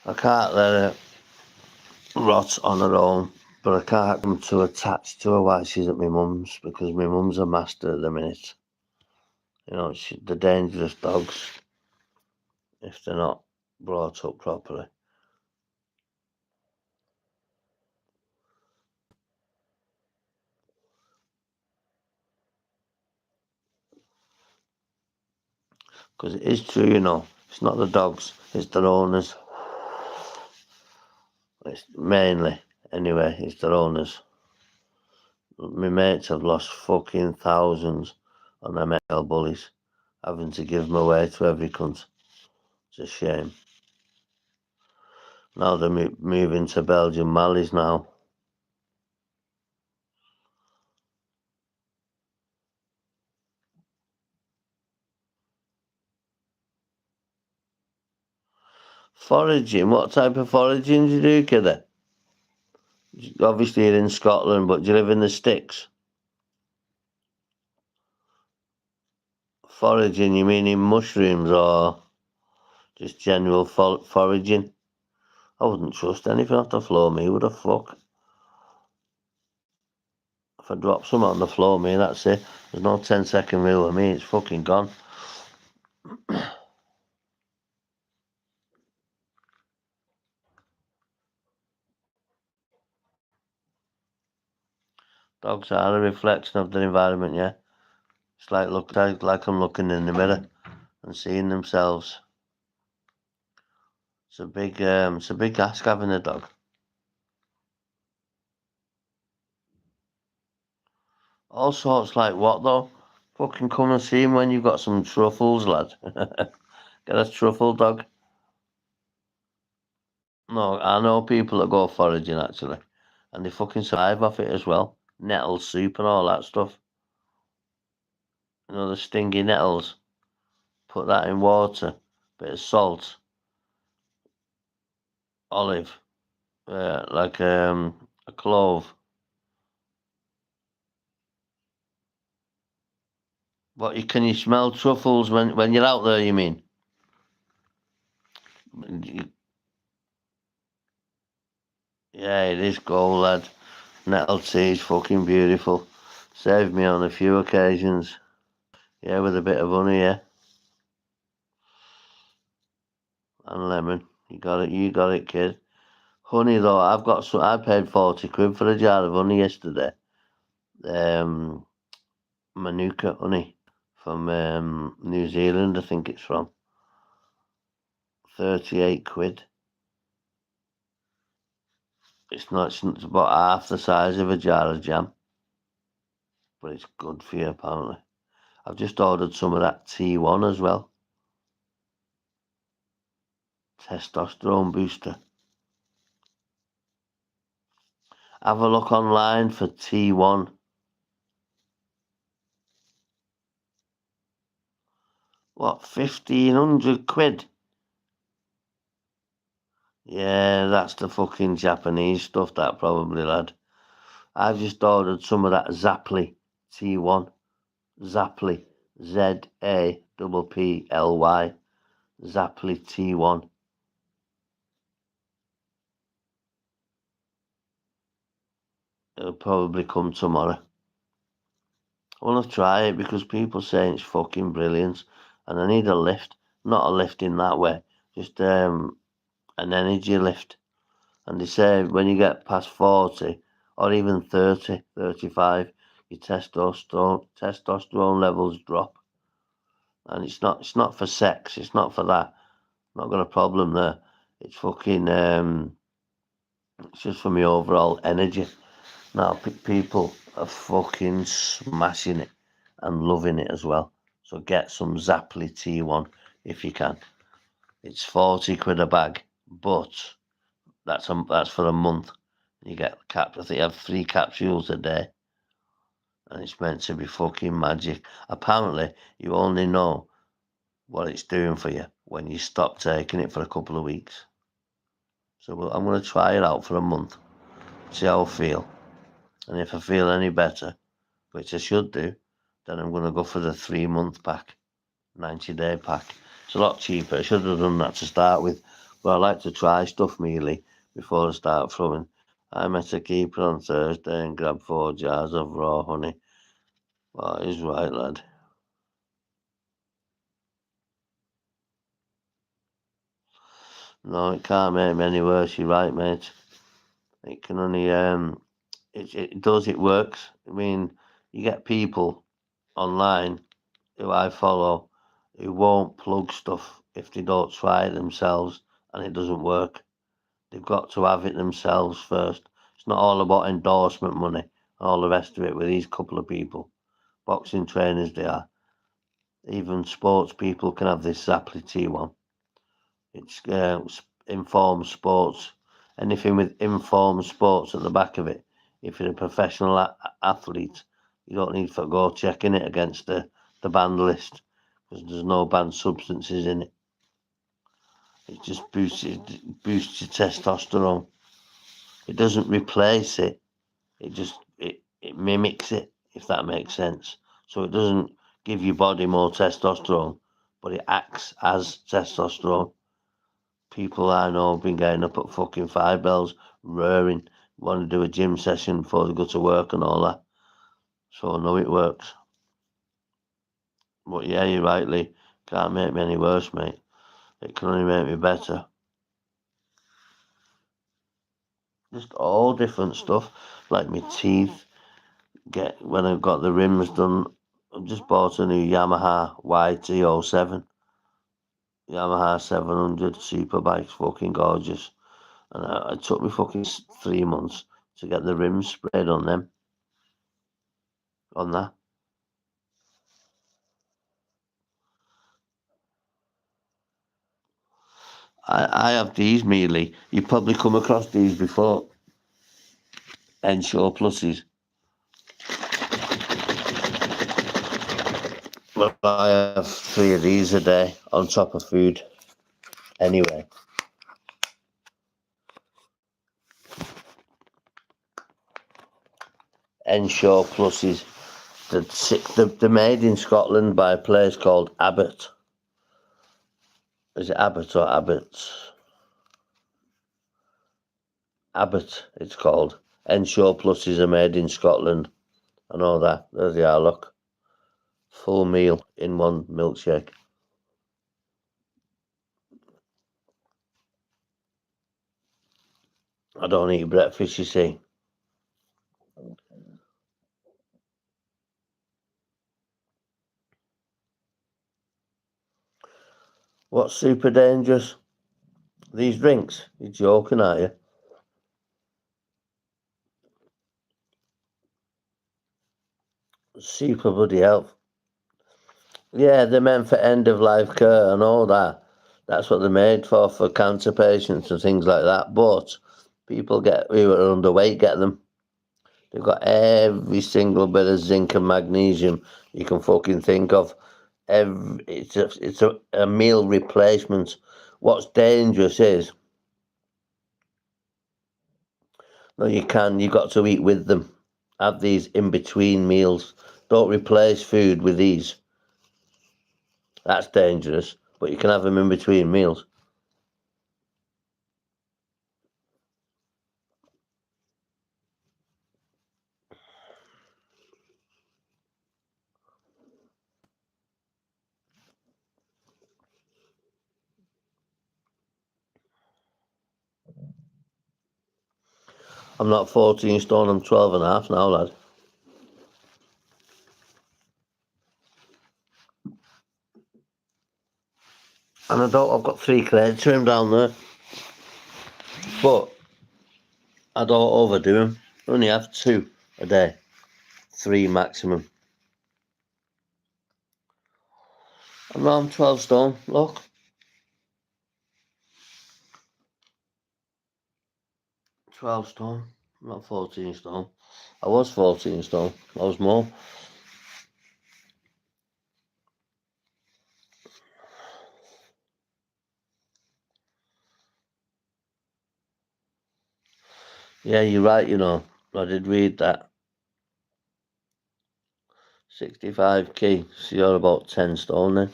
I can't let her rot on her own, but I can't come too attached to her while she's at my mum's because my mum's a master at the minute. You know, they're dangerous dogs if they're not brought up properly. Because it is true, you know, it's not the dogs, it's their owners. It's mainly, anyway, it's their owners. My mates have lost fucking thousands on them male bullies, having to give them away to every cunt. It's a shame. Now they're moving to Belgian Mallies now. Foraging? What type of foraging do you do, kiddo? Obviously you're in Scotland, but do you live in the sticks? Foraging, you mean in mushrooms or just general foraging? I wouldn't trust anything off the floor, me. What the fuck? If I drop something on the floor, me, that's it. There's no 10-second rule with me. It's fucking gone. Dogs are a reflection of their environment, yeah. It's like I'm looking in the mirror and seeing themselves. It's a big ask having a dog. All sorts like what though? Fucking come and see him when you've got some truffles, lad. Get a truffle dog. No, I know people that go foraging actually, and they fucking survive off it as well. Nettle soup and all that stuff. You know the stingy nettles. Put that in water, bit of salt, olive, like a clove. Can you smell truffles when you're out there? You mean? Yeah, it is gold, lad. Nettle tea is fucking beautiful. Saved me on a few occasions. Yeah, with a bit of honey, yeah, and lemon. You got it, kid. Honey though, I paid 40 quid for a jar of honey yesterday. Manuka honey from New Zealand, I think it's from. 38 quid. It's about half the size of a jar of jam, but it's good for you apparently. I've just ordered some of that T1 as well. Testosterone booster. Have a look online for T1. What, 1,500 quid? Yeah, that's the fucking Japanese stuff, that probably, lad. I've just ordered some of that Zaply T1. Zaply. Zapply. Zaply T1. It'll probably come tomorrow. I want to try it because people say it's fucking brilliant, and I need a lift. Not a lift in that way, just an energy lift. And they say when you get past 40 or even 30, 35, your testosterone levels drop. And it's not for sex. It's not for that. Not got a problem there. It's fucking it's just for my overall energy. Now people are fucking smashing it and loving it as well. So get some Zaply T1 if you can. It's 40 quid a bag, but that's for a month. You get I think you have 3 capsules a day, and it's meant to be fucking magic. Apparently, you only know what it's doing for you when you stop taking it for a couple of weeks. So I'm going to try it out for a month, see how I feel, and if I feel any better, which I should do, then I'm going to go for the 3-month pack, 90-day pack. It's a lot cheaper. I should have done that to start with, but I like to try stuff mealy before I start throwing. I met a keeper on Thursday and grabbed 4 jars of raw honey. Well, he's right, lad. No, it can't make me any worse. You're right, mate. It can only it works. I mean, you get people online who I follow who won't plug stuff if they don't try it themselves and it doesn't work. They've got to have it themselves first. It's not all about endorsement money, all the rest of it with these couple of people. Boxing trainers they are. Even sports people can have this Zaply T1. It's informed sports. Anything with informed sports at the back of it. If you're a professional athlete, you don't need to go checking it against the banned list because there's no banned substances in it. It just boosts your testosterone. It doesn't replace it. It mimics it, if that makes sense. So it doesn't give your body more testosterone, but it acts as testosterone. People I know have been getting up at fucking 5 bells, roaring, want to do a gym session before they go to work and all that. So I know it works. But yeah, you're right, Lee. Can't make me any worse, mate. It can only make me better. Just all different stuff, like my teeth. When I've got the rims done, I just bought a new Yamaha YT07. Yamaha 700 superbike's fucking gorgeous. And it took me fucking 3 months to get the rims sprayed on them. On that. I have these, Mealy. You've probably come across these before. Ensure Pluses. Well, I have 3 of these a day on top of food. Anyway. Ensure Pluses. They're made in Scotland by a place called Abbott. Is it Abbott or Abbott's? Abbott, it's called. Ensure Pluses are made in Scotland. I know that. There they are, look. Full meal in one milkshake. I don't eat breakfast, you see. What's super dangerous? These drinks? You're joking, aren't you? Super bloody health. Yeah, they're meant for end of life care and all that. That's what they're made for cancer patients and things like that. But people who are underweight get them. They've got every single bit of zinc and magnesium you can fucking think of. It's a meal replacement. What's dangerous is, no, you've got to eat with them. Have these in between meals. Don't replace food with these. That's dangerous, but you can have them in between meals. I'm not 14 stone, I'm 12 and a half now, lad. And I've got 3 crates for him down there. But I don't overdo them. I only have 2 a day. 3 maximum. I'm 12 stone, look. 12 stone. I'm not 14 stone. I was 14 stone. I was more. Yeah, you're right, I did read that. 65 key. So you're about 10 stone then.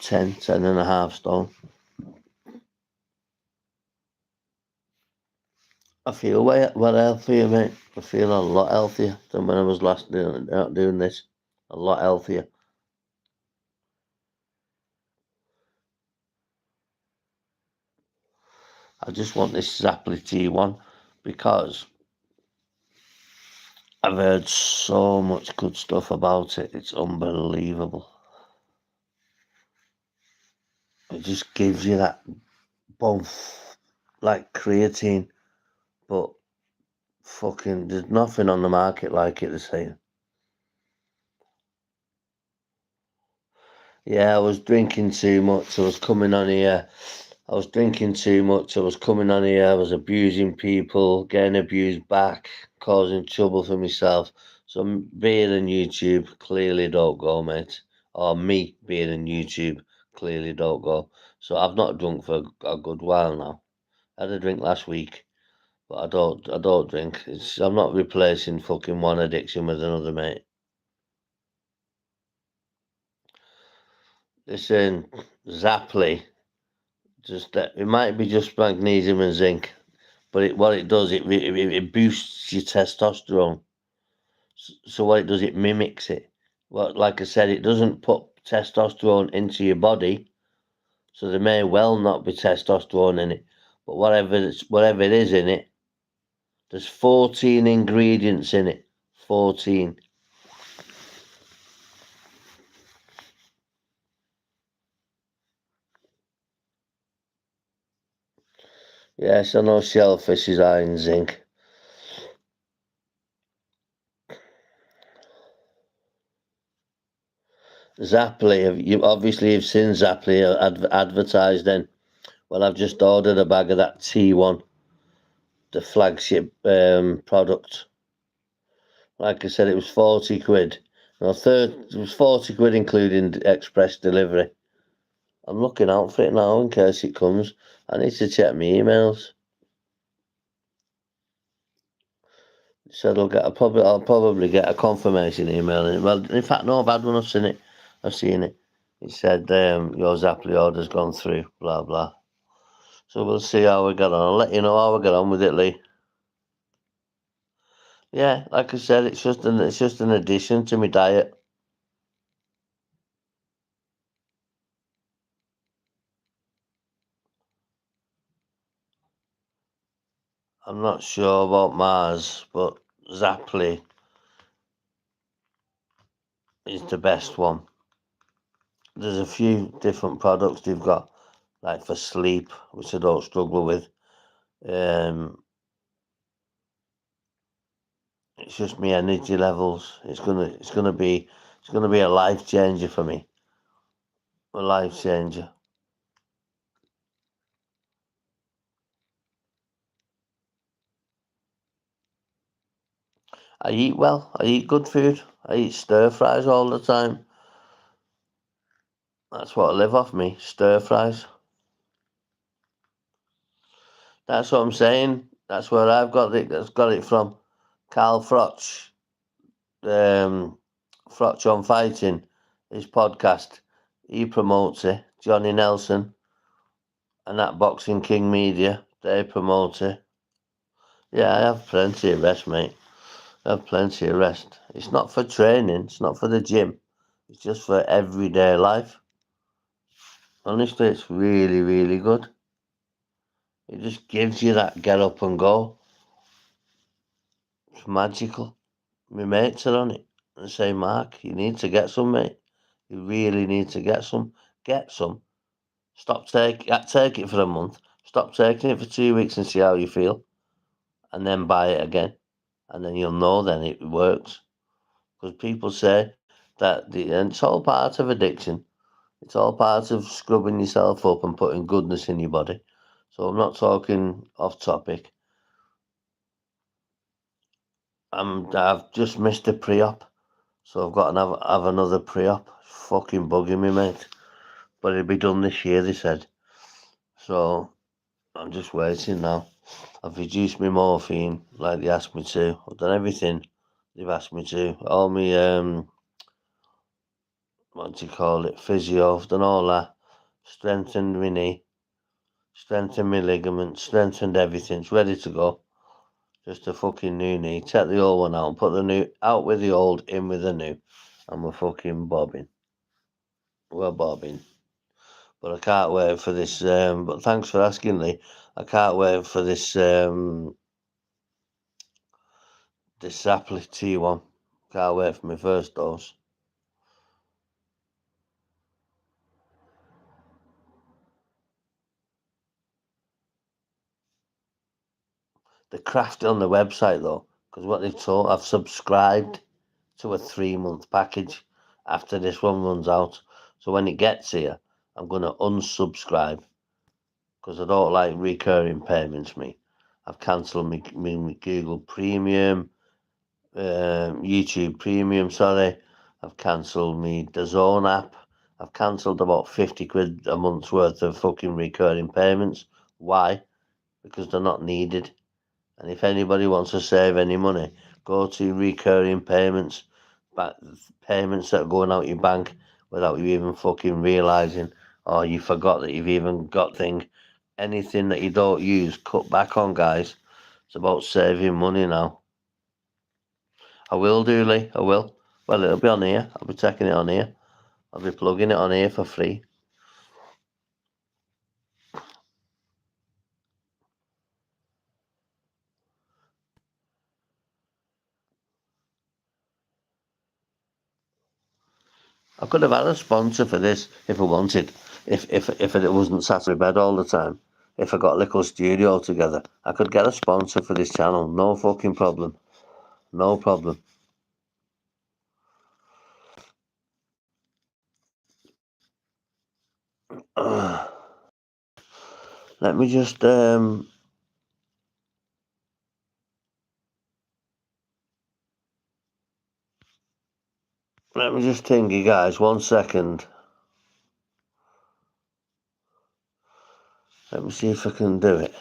10 and a half stone. I feel well healthier, mate. I feel a lot healthier than when I was last doing this. A lot healthier. I just want this Zapply T1 because I've heard so much good stuff about it. It's unbelievable. It just gives you that bump, like creatine, but fucking there's nothing on the market like it, they're saying. Yeah, I was drinking too much. I was coming on here. I was drinking too much. I was coming on here. I was abusing people, getting abused back, causing trouble for myself. So being on YouTube clearly don't go, mate. Or me being on YouTube clearly don't go. So I've not drunk for a good while now. I had a drink last week, but I don't drink. I'm not replacing fucking one addiction with another, mate. Listen, Zapply, just it might be just magnesium and zinc, but what it does, it boosts your testosterone. So what it does, it mimics it. Well, like I said, it doesn't put testosterone into your body, so there may well not be testosterone in it. But whatever it is in it, there's 14 ingredients in it. 14. Yes, I know shellfish is high in zinc. Zapply, you obviously have seen Zapply advertised then. Well, I've just ordered a bag of that T1, the flagship product. Like I said, it was 40 quid. No, it was 40 quid including express delivery. I'm looking out for it now in case it comes. I need to check my emails. Said I'll probably get a confirmation email. Well, in fact, no, I've had one. I've seen it. I've seen it. It said your Zapply order's gone through. Blah blah. So we'll see how we get on. I'll let you know how we get on with it, Lee. Yeah, like I said, it's just an addition to my diet. I'm not sure about Mars, but Zapply is the best one. There's a few different products they've got, like for sleep, which I don't struggle with. Um, it's just my energy levels. It's gonna be a life changer for me. A life changer. I eat well. I eat good food. I eat stir fries all the time. That's what I live off me. Stir fries. That's what I'm saying. That's where I've got it. That's got it from. Carl Froch, Froch on Fighting, his podcast. He promotes it. Johnny Nelson and that Boxing King Media, they promote it. Yeah, I have plenty of rest, mate. I have plenty of rest. It's not for training. It's not for the gym. It's just for everyday life. Honestly, it's really, really good. It just gives you that get up and go. It's magical. My mates are on it and say, Mark, you need to get some, mate. You really need to get some. Get some. Take it for a month. Stop taking it for 2 weeks and see how you feel, and then buy it again, and then you'll know then it works. Because people say that and it's all part of addiction. It's all part of scrubbing yourself up and putting goodness in your body. So I'm not talking off topic. I've just missed a pre-op, so I've got to have another pre-op. It's fucking bugging me, mate. But it'll be done this year, they said. So I'm just waiting now. I've reduced my morphine like they asked me to. I've done everything they've asked me to. All my what do you call it? Physio. I've done all that. Strengthened my knee. Strengthened my ligaments. Strengthened everything. It's ready to go. Just a fucking new knee. Take the old one out and put the new out with the old, in with the new. And we're fucking bobbing. We're bobbing. But I can't wait for this. But thanks for asking, Lee. I can't wait for this Sapling T1. Can't wait for my first dose. They're crafty on the website though, because what they've told, I've subscribed to a 3-month package after this one runs out. So when it gets here, I'm going to unsubscribe because I don't like recurring payments, me. I've cancelled my Google Premium, YouTube Premium, sorry. I've cancelled my DAZN app. I've cancelled about 50 quid a month's worth of fucking recurring payments. Why? Because they're not needed. And if anybody wants to save any money, go to recurring payments, payments that are going out your bank without you even fucking realising, or you forgot that you've even got anything that you don't use, cut back on, guys. It's about saving money now. I will do, Lee, I will. Well, it'll be on here. I'll be taking it on here. I'll be plugging it on here for free. I could have had a sponsor for this if I wanted. If it wasn't sat in bed all the time. If I got a little studio together, I could get a sponsor for this channel. No fucking problem. No problem. Let me just think, you guys, 1 second. Let me see if I can do it.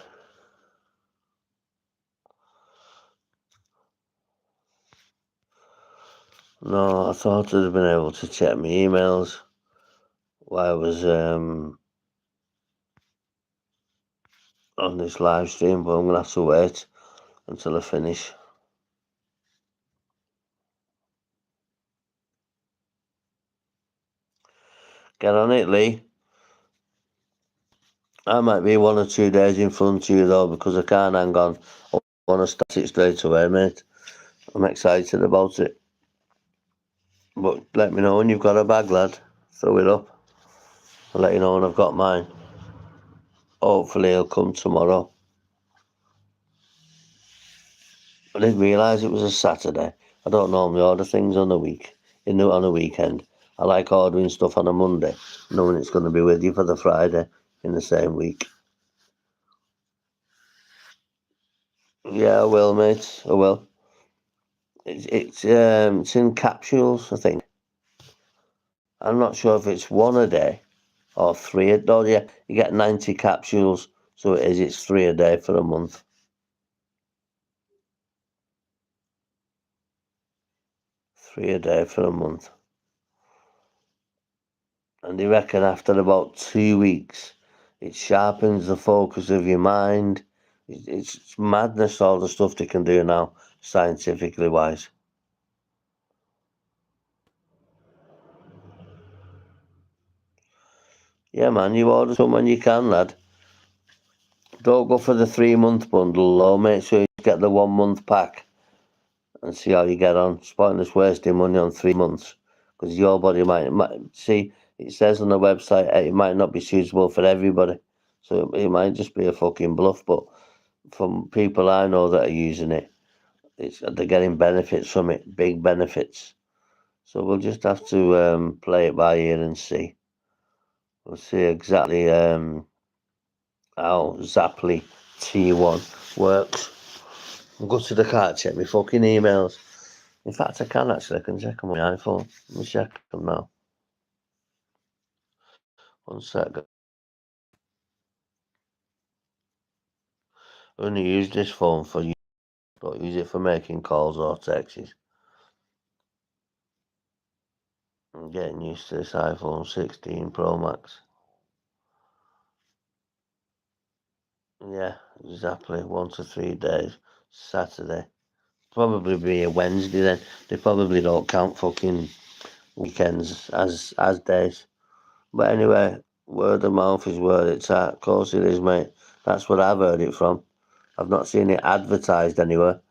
No, I thought I'd have been able to check my emails while I was on this live stream, but I'm gonna have to wait until I finish. Get on it, Lee. I might be 1 or 2 days in front of you though, because I can't hang on. I want to start it straight away, mate. I'm excited about it. But let me know when you've got a bag, lad. Throw it up. I'll let you know when I've got mine. Hopefully he'll come tomorrow. I didn't realise it was a Saturday. I don't normally order things on a weekend. I like ordering stuff on a Monday, knowing it's going to be with you for the Friday in the same week. Yeah, I will, mate. I will. It's in capsules, I think. I'm not sure if it's 1 a day or 3 a day. Oh, yeah, you get 90 capsules, so it's 3 a day for a month. 3 a day for a month. And they reckon after about 2 weeks, it sharpens the focus of your mind. It's madness, all the stuff they can do now, scientifically wise. Yeah, man, you order some when you can, lad. Don't go for the 3-month bundle, though. Make sure you get the 1-month pack and see how you get on. It's pointless wasting money on 3 months because your body might see. It says on the website it might not be suitable for everybody, so it might just be a fucking bluff. But from people I know that are using it, they're getting benefits from it, big benefits. So we'll just have to play it by ear and see. We'll see exactly how Zapply T1 works. I'll go to the car, check my fucking emails. In fact, I can actually. I can check on my iPhone. Let me check them now. 1 second. I only use this phone for you. Don't use it for making calls or texts. I'm getting used to this iPhone 16 Pro Max. Yeah, exactly. 1 to 3 days. Saturday. Probably be a Wednesday then. They probably don't count fucking weekends as days. But anyway, word of mouth is where it's at. Of course it is, mate. That's where I've heard it from. I've not seen it advertised anywhere.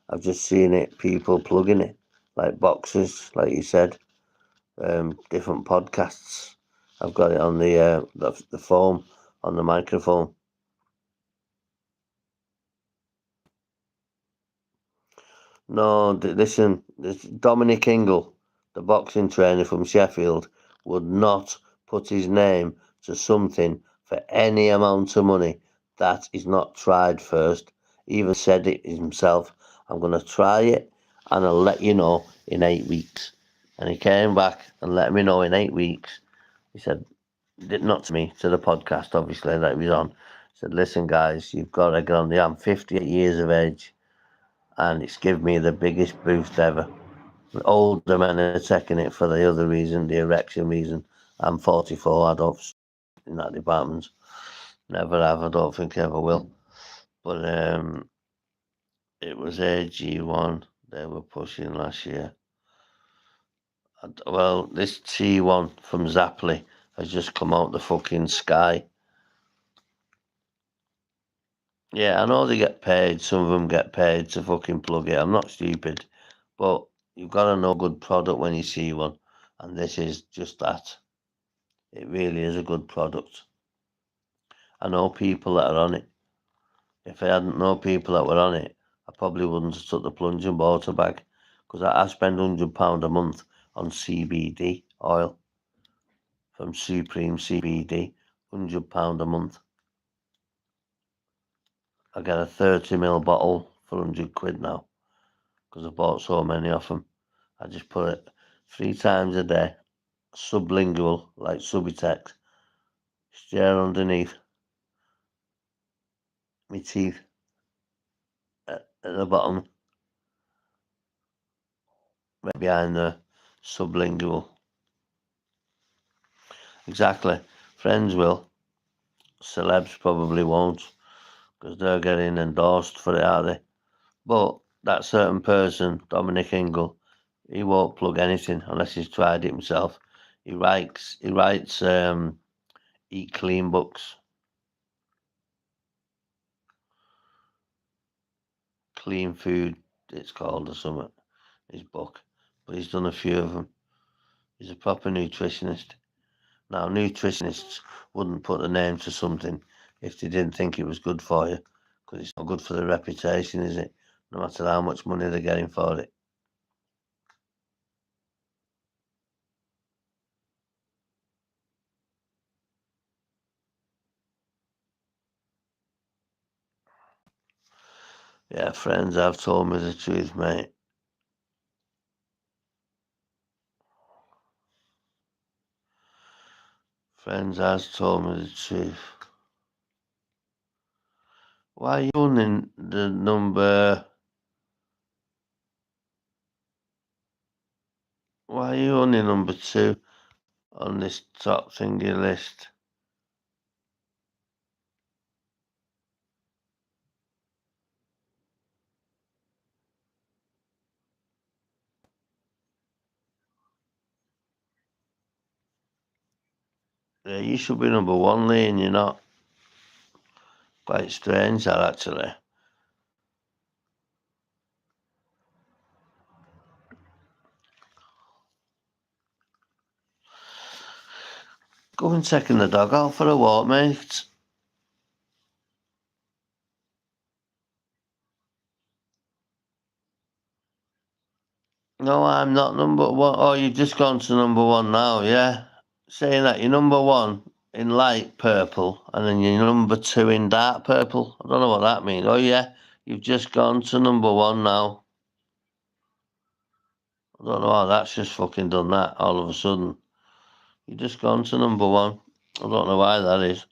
I've just seen it, people plugging it, like boxes, like you said, different podcasts. I've got it on the phone, on the microphone. No, listen, Dominic Ingle, the boxing trainer from Sheffield, would not put his name to something for any amount of money that is not tried first. He even said it himself, I'm going to try it and I'll let you know in 8 weeks. And he came back and let me know in 8 weeks. He said, not to me, to the podcast, obviously, that he was on. He said, listen, guys, you've got to get on the... I'm 58 years of age, and it's given me the biggest boost ever. Older men are taking it for the other reason, the erection reason. I'm 44, I don't in that department. Never have, I don't think I ever will. But it was AG1 they were pushing last year. Well, this T1 from Zapply has just come out the fucking sky. Yeah, I know they get paid. Some of them get paid to fucking plug it. I'm not stupid. But you've got to know good product when you see one. And this is just that. It really is a good product. I know people that are on it. If I hadn't known people that were on it, I probably wouldn't have took the plunge and bought a bag. Because I spend £100 a month on CBD oil. From Supreme CBD. £100 a month. I get a 30ml bottle for £100 now. Because I bought so many of them. I just put it 3 times a day, sublingual, like Subutex, straight underneath my teeth at the bottom, right behind the sublingual. Exactly. Friends will, celebs probably won't, because they're getting endorsed for it, are they? But that certain person, Dominic Ingle, he won't plug anything unless he's tried it himself. He writes eat clean books. Clean food, it's called, or something, his book. But he's done a few of them. He's a proper nutritionist. Now, nutritionists wouldn't put a name to something if they didn't think it was good for you, because it's not good for the reputation, is it? No matter how much money they're getting for it. Yeah, friends have told me the truth, mate. Friends has told me the truth. Why are you running the number? Why are you only number 2 on this top thingy list? Yeah, you should be number 1, Lee, and you're not. Quite strange, that, actually. Go and taking the dog out for a walk, mate. No, I'm not number 1. Oh, you've just gone to number 1 now, yeah? Saying that you're number 1 in light purple and then you're number 2 in dark purple. I don't know what that means. Oh, yeah, you've just gone to number 1 now. I don't know how that's just fucking done that all of a sudden. You've just gone to number 1. I don't know why that is.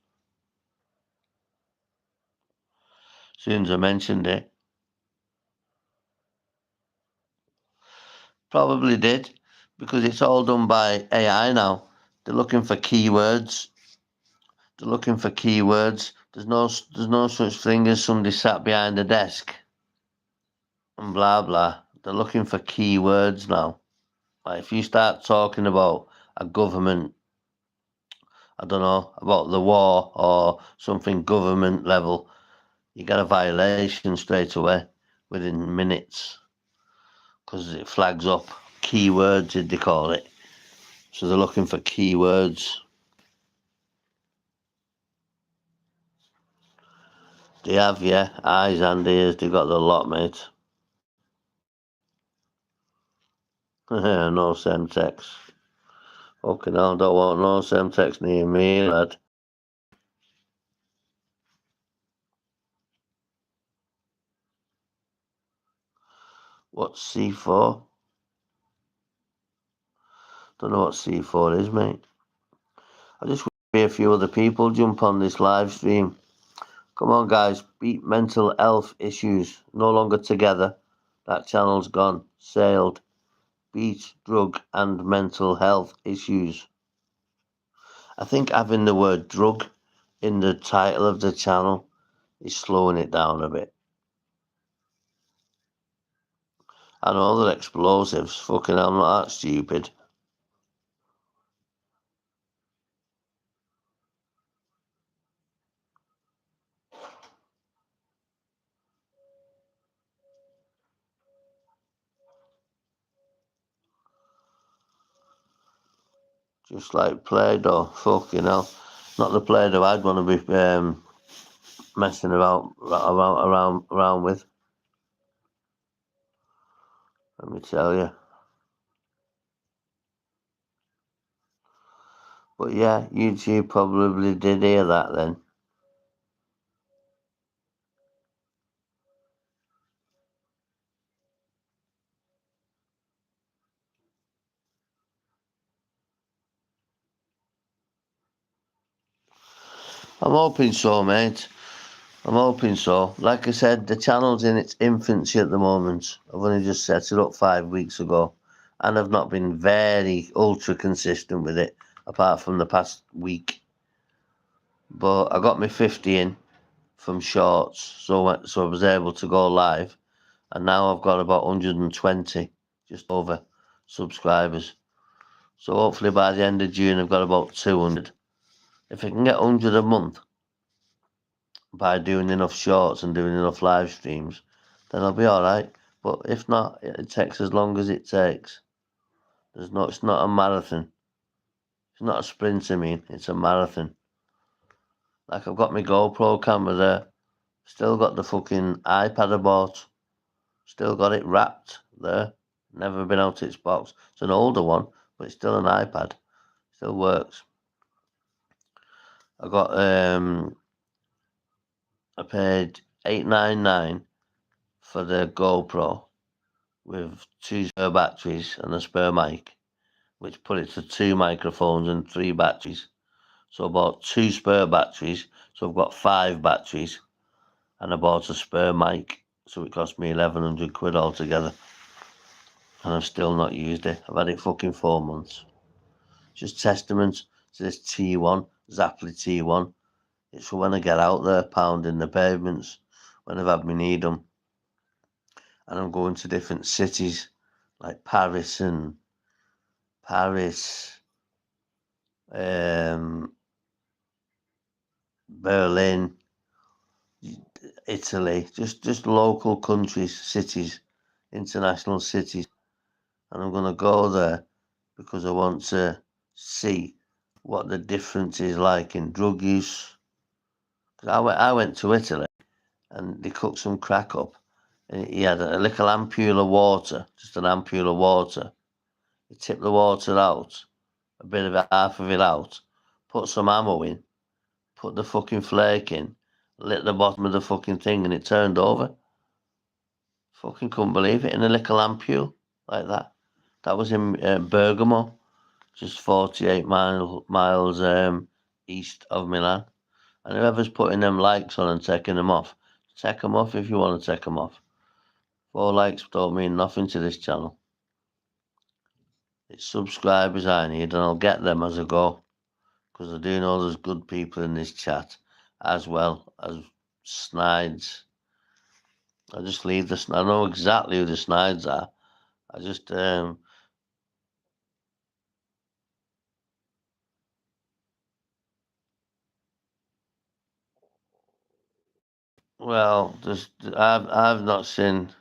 As soon as I mentioned it. Probably did, because it's all done by AI now. They're looking for keywords. There's no such thing as somebody sat behind a desk and blah blah. They're looking for keywords now. Like if you start talking about a government, I don't know, about the war or something government level, you get a violation straight away within minutes because it flags up keywords, did they call it? So they're looking for keywords. They have, yeah, eyes and ears. They got the lot, mate. No Semtex. Fucking hell, don't want no same-sex near me, lad. What's C4? Don't know what C4 is, mate. I just wish a few other people jump on this live stream. Come on, guys, beat mental health issues. No longer together. That channel's gone. Sailed. Beat drug and mental health issues. I think having the word drug in the title of the channel is slowing it down a bit. I know they're explosives. Fucking hell, I'm not that stupid. Just like Play-Doh. Fucking hell. Not the Play-Doh I'd want to be messing around with. Let me tell you. But yeah, YouTube probably did hear that then. I'm hoping so, mate. I'm hoping so. Like I said, the channel's in its infancy at the moment. I've only just set it up 5 weeks ago, and I've not been very ultra consistent with it, apart from the past week. But I got my 50 in from shorts, so I was able to go live, and now I've got about 120, just over, subscribers. So hopefully by the end of June, I've got about 200. If I can get 100 a month by doing enough shorts and doing enough live streams, then I'll be all right. But if not, it takes as long as it takes. It's not a marathon. It's not a sprint, I mean. It's a marathon. Like, I've got my GoPro camera there. Still got the fucking iPad I bought. Still got it wrapped there. Never been out of its box. It's an older one, but it's still an iPad. Still works. I paid $8.99 for the GoPro with 2 spare batteries and a spare mic, which put it to 2 microphones and 3 batteries. So I bought 2 spare batteries, so I've got 5 batteries, and I bought a spare mic, so it cost me 1,100 quid altogether. And I've still not used it. I've had it fucking 4 months. Just testament to this T1, Zapply T1. It's for when I get out there pounding the pavements, when I've had me need 'em. And I'm going to different cities like Paris, Berlin, Italy, just local countries, cities, international cities. And I'm going to go there because I want to see what the difference is like in drug use. 'Cause I went to Italy and they cooked some crack up. And he had a little ampule of water, just an ampule of water. He tipped the water out, a bit of it, half of it out, put some ammo in, put the fucking flake in, lit the bottom of the fucking thing, and it turned over. Fucking couldn't believe it, in a little ampule like that. That was in Bergamo, just 48 miles east of Milan. And whoever's putting them likes on and taking them off, take them off if you want to take them off. 4 likes don't mean nothing to this channel. It's subscribers I need, and I'll get them as I go. Because I do know there's good people in this chat, as well as Snides. I just leave I know exactly who the Snides are. I just, well, I've not seen.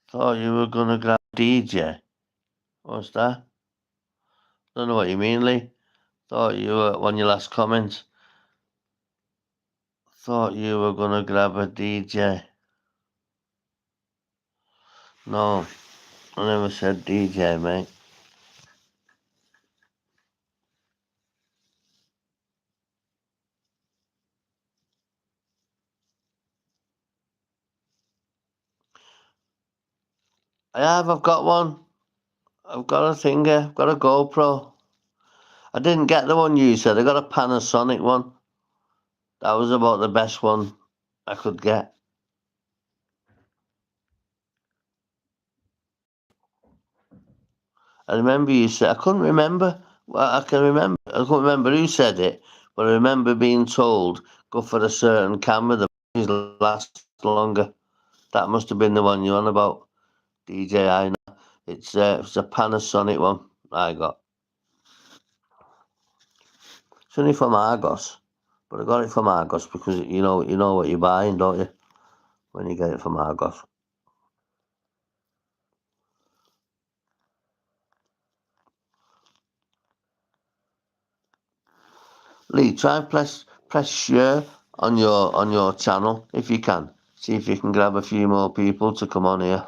Thought you were gonna grab DJ. What's that? Don't know what you mean, Lee. Thought you were, on your last comment, thought you were gonna grab a DJ. No, I never said DJ, mate. I've got one. I've got a thinger. I've got a GoPro. I didn't get the one you said. I got a Panasonic one. That was about the best one I could get. I remember you said, I couldn't remember. Well, I couldn't remember who said it, but I remember being told, go for a certain camera that lasts longer. That must have been the one you're on about, DJI. It's a Panasonic one I got. It's only from Argos, but I got it from Argos because you know what you're buying, don't you? When you get it from Argos. Lee, try and press share on your channel if you can. See if you can grab a few more people to come on here.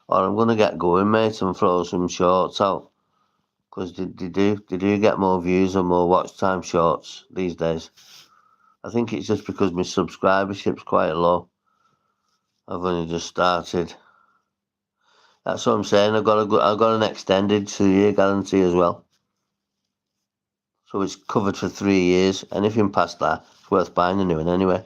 Or I'm gonna get going, mate, and throw some shorts out. Because they do get more views and more watch time shorts these days. I think it's just because my subscribership's quite low. I've only just started. That's what I'm saying. I've got an extended 2-year guarantee as well. So it's covered for 3 years. Anything past that, it's worth buying a new one anyway.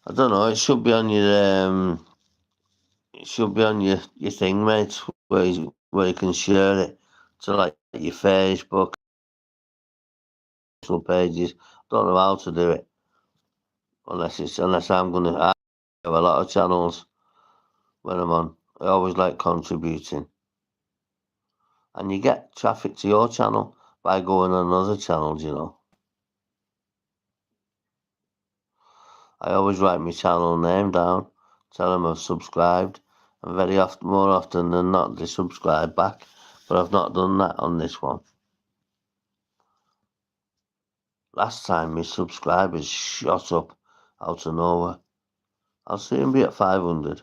I don't know. It should be on your thing, mate, where you can share it to like your Facebook pages. Don't know how to do it unless I'm gonna. I have a lot of channels when I'm on. I always like contributing, and you get traffic to your channel by going on other channels. I always write my channel name down, tell them I've subscribed, and more often than not, they subscribe back. But I've not done that on this one. Last time my subscribers shot up out of nowhere. I'll soon be at 500.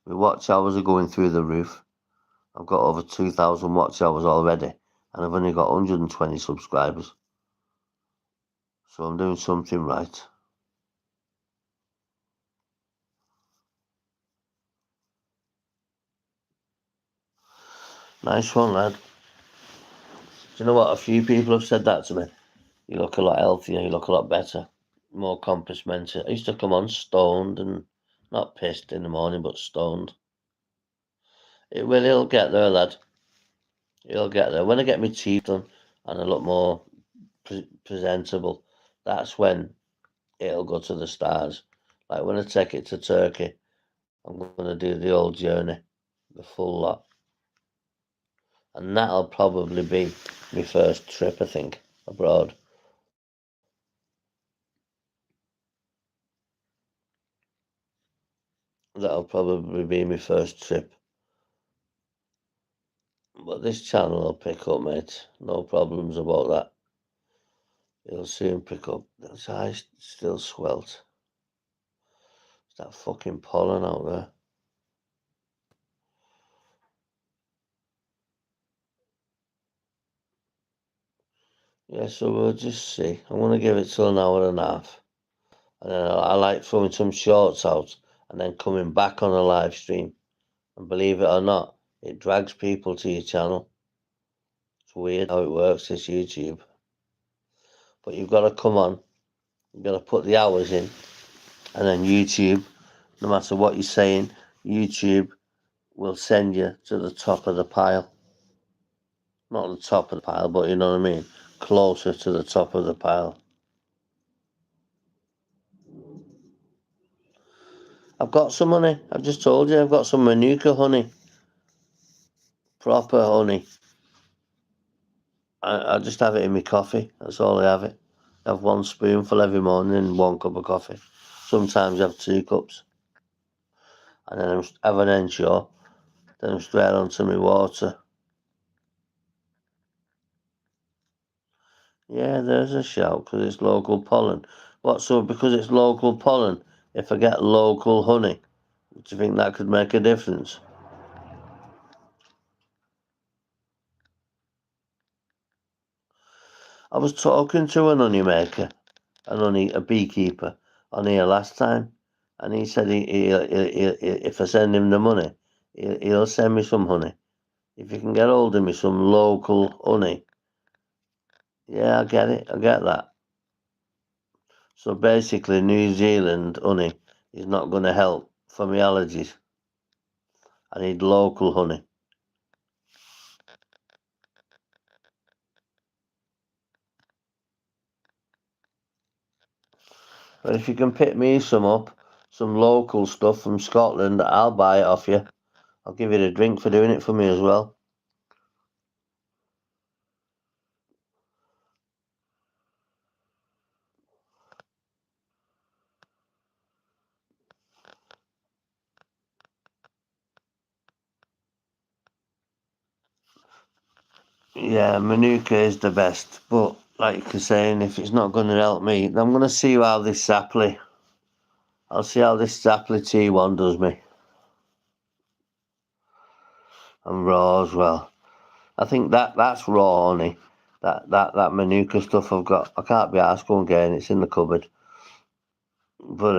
My watch hours are going through the roof. I've got over 2,000 watch hours already, and I've only got 120 subscribers. So I'm doing something right. Nice one, lad. Do you know what? A few people have said that to me. You look a lot healthier, you look a lot better, more compass mental. I used to come on stoned and not pissed in the morning, but stoned. It'll get there, lad. It'll get there. When I get my teeth done and I look more presentable, that's when it'll go to the stars. Like when I take it to Turkey, I'm going to do the old journey, the full lot. And that'll probably be my first trip, I think, abroad. That'll probably be my first trip. But this channel will pick up, mate. No problems about that. It'll soon pick up. His eyes still swelt. It's that fucking pollen out there. Yeah, so we'll just see. I'm going to give it till an hour and a half. And then I like throwing some shorts out and then coming back on a live stream. And believe it or not, it drags people to your channel. It's weird how it works, this YouTube. But you've got to come on. You've got to put the hours in. And then YouTube, no matter what you're saying, YouTube will send you to the top of the pile. Not the top of the pile, but you know what I mean? Closer to the top of the pile. I've got some honey. I've just told you I've got some Manuka honey. Proper honey. I just have it in my coffee. That's all I have it. I have 1 spoonful every morning and 1 cup of coffee. Sometimes I have 2 cups. and then have an ensure, then I'm straight onto my water. Yeah, there's a shout because it's local pollen. What, so because it's local pollen, if I get local honey, do you think that could make a difference? I was talking to an honey maker, a beekeeper on here last time, and he said if I send him the money, he'll send me some honey. If you can get hold of me some local honey, yeah, I get it, I get that. So basically, New Zealand honey is not going to help for my allergies. I need local honey. But if you can pick me some up, some local stuff from Scotland, I'll buy it off you. I'll give you a drink for doing it for me as well. Yeah, Manuka is the best, but like you're saying, if it's not going to help me, I'm going to see how this Zapply. I'll see how this Zapply T1 does me. And raw as well. I think that's raw honey. That Manuka stuff I've got, I can't be asked going getting. It's in the cupboard. But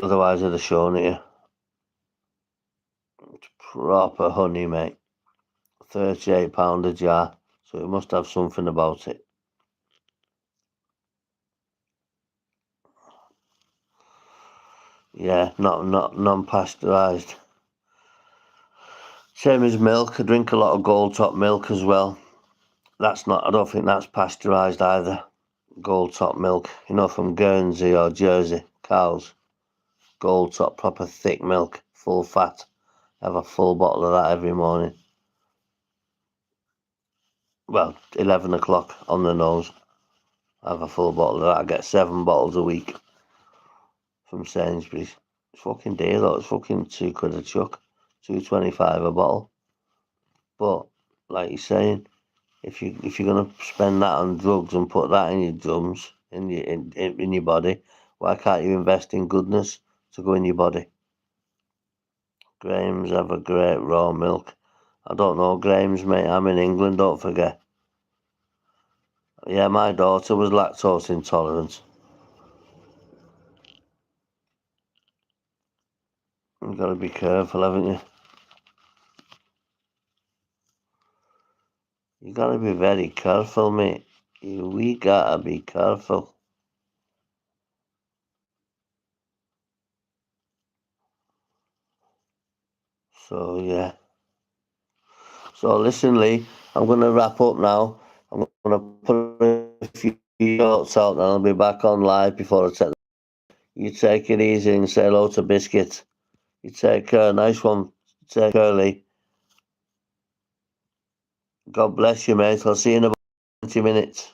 otherwise I'd have shown it you. It's proper honey, mate. £38 a jar. So it must have something about it. Yeah, not non-pasteurised. Same as milk. I drink a lot of gold top milk as well. I don't think that's pasteurised either. Gold top milk, from Guernsey or Jersey cows. Gold top, proper thick milk, full fat. I have a full bottle of that every morning. Well, 11 o'clock on the nose. I have a full bottle of that. I get 7 bottles a week from Sainsbury's. It's fucking dear though. It's fucking £2 a chuck. £2.25 a bottle. But like you're saying, if you're gonna spend that on drugs and put that in your drums, in your body, why can't you invest in goodness to go in your body? Graham's have a great raw milk. I don't know Graham's, mate. I'm in England, don't forget. Yeah, my daughter was lactose intolerant. You've got to be careful, haven't you? You got to be very careful, mate. We gotta be careful. So yeah. So listen, Lee, I'm gonna wrap up now. I'm gonna put a few thoughts out, and I'll be back on live before I take. You take it easy and say hello to Biscuit. You take care. Nice one. Take care, Lee. God bless you, mate. I'll see you in about 20 minutes.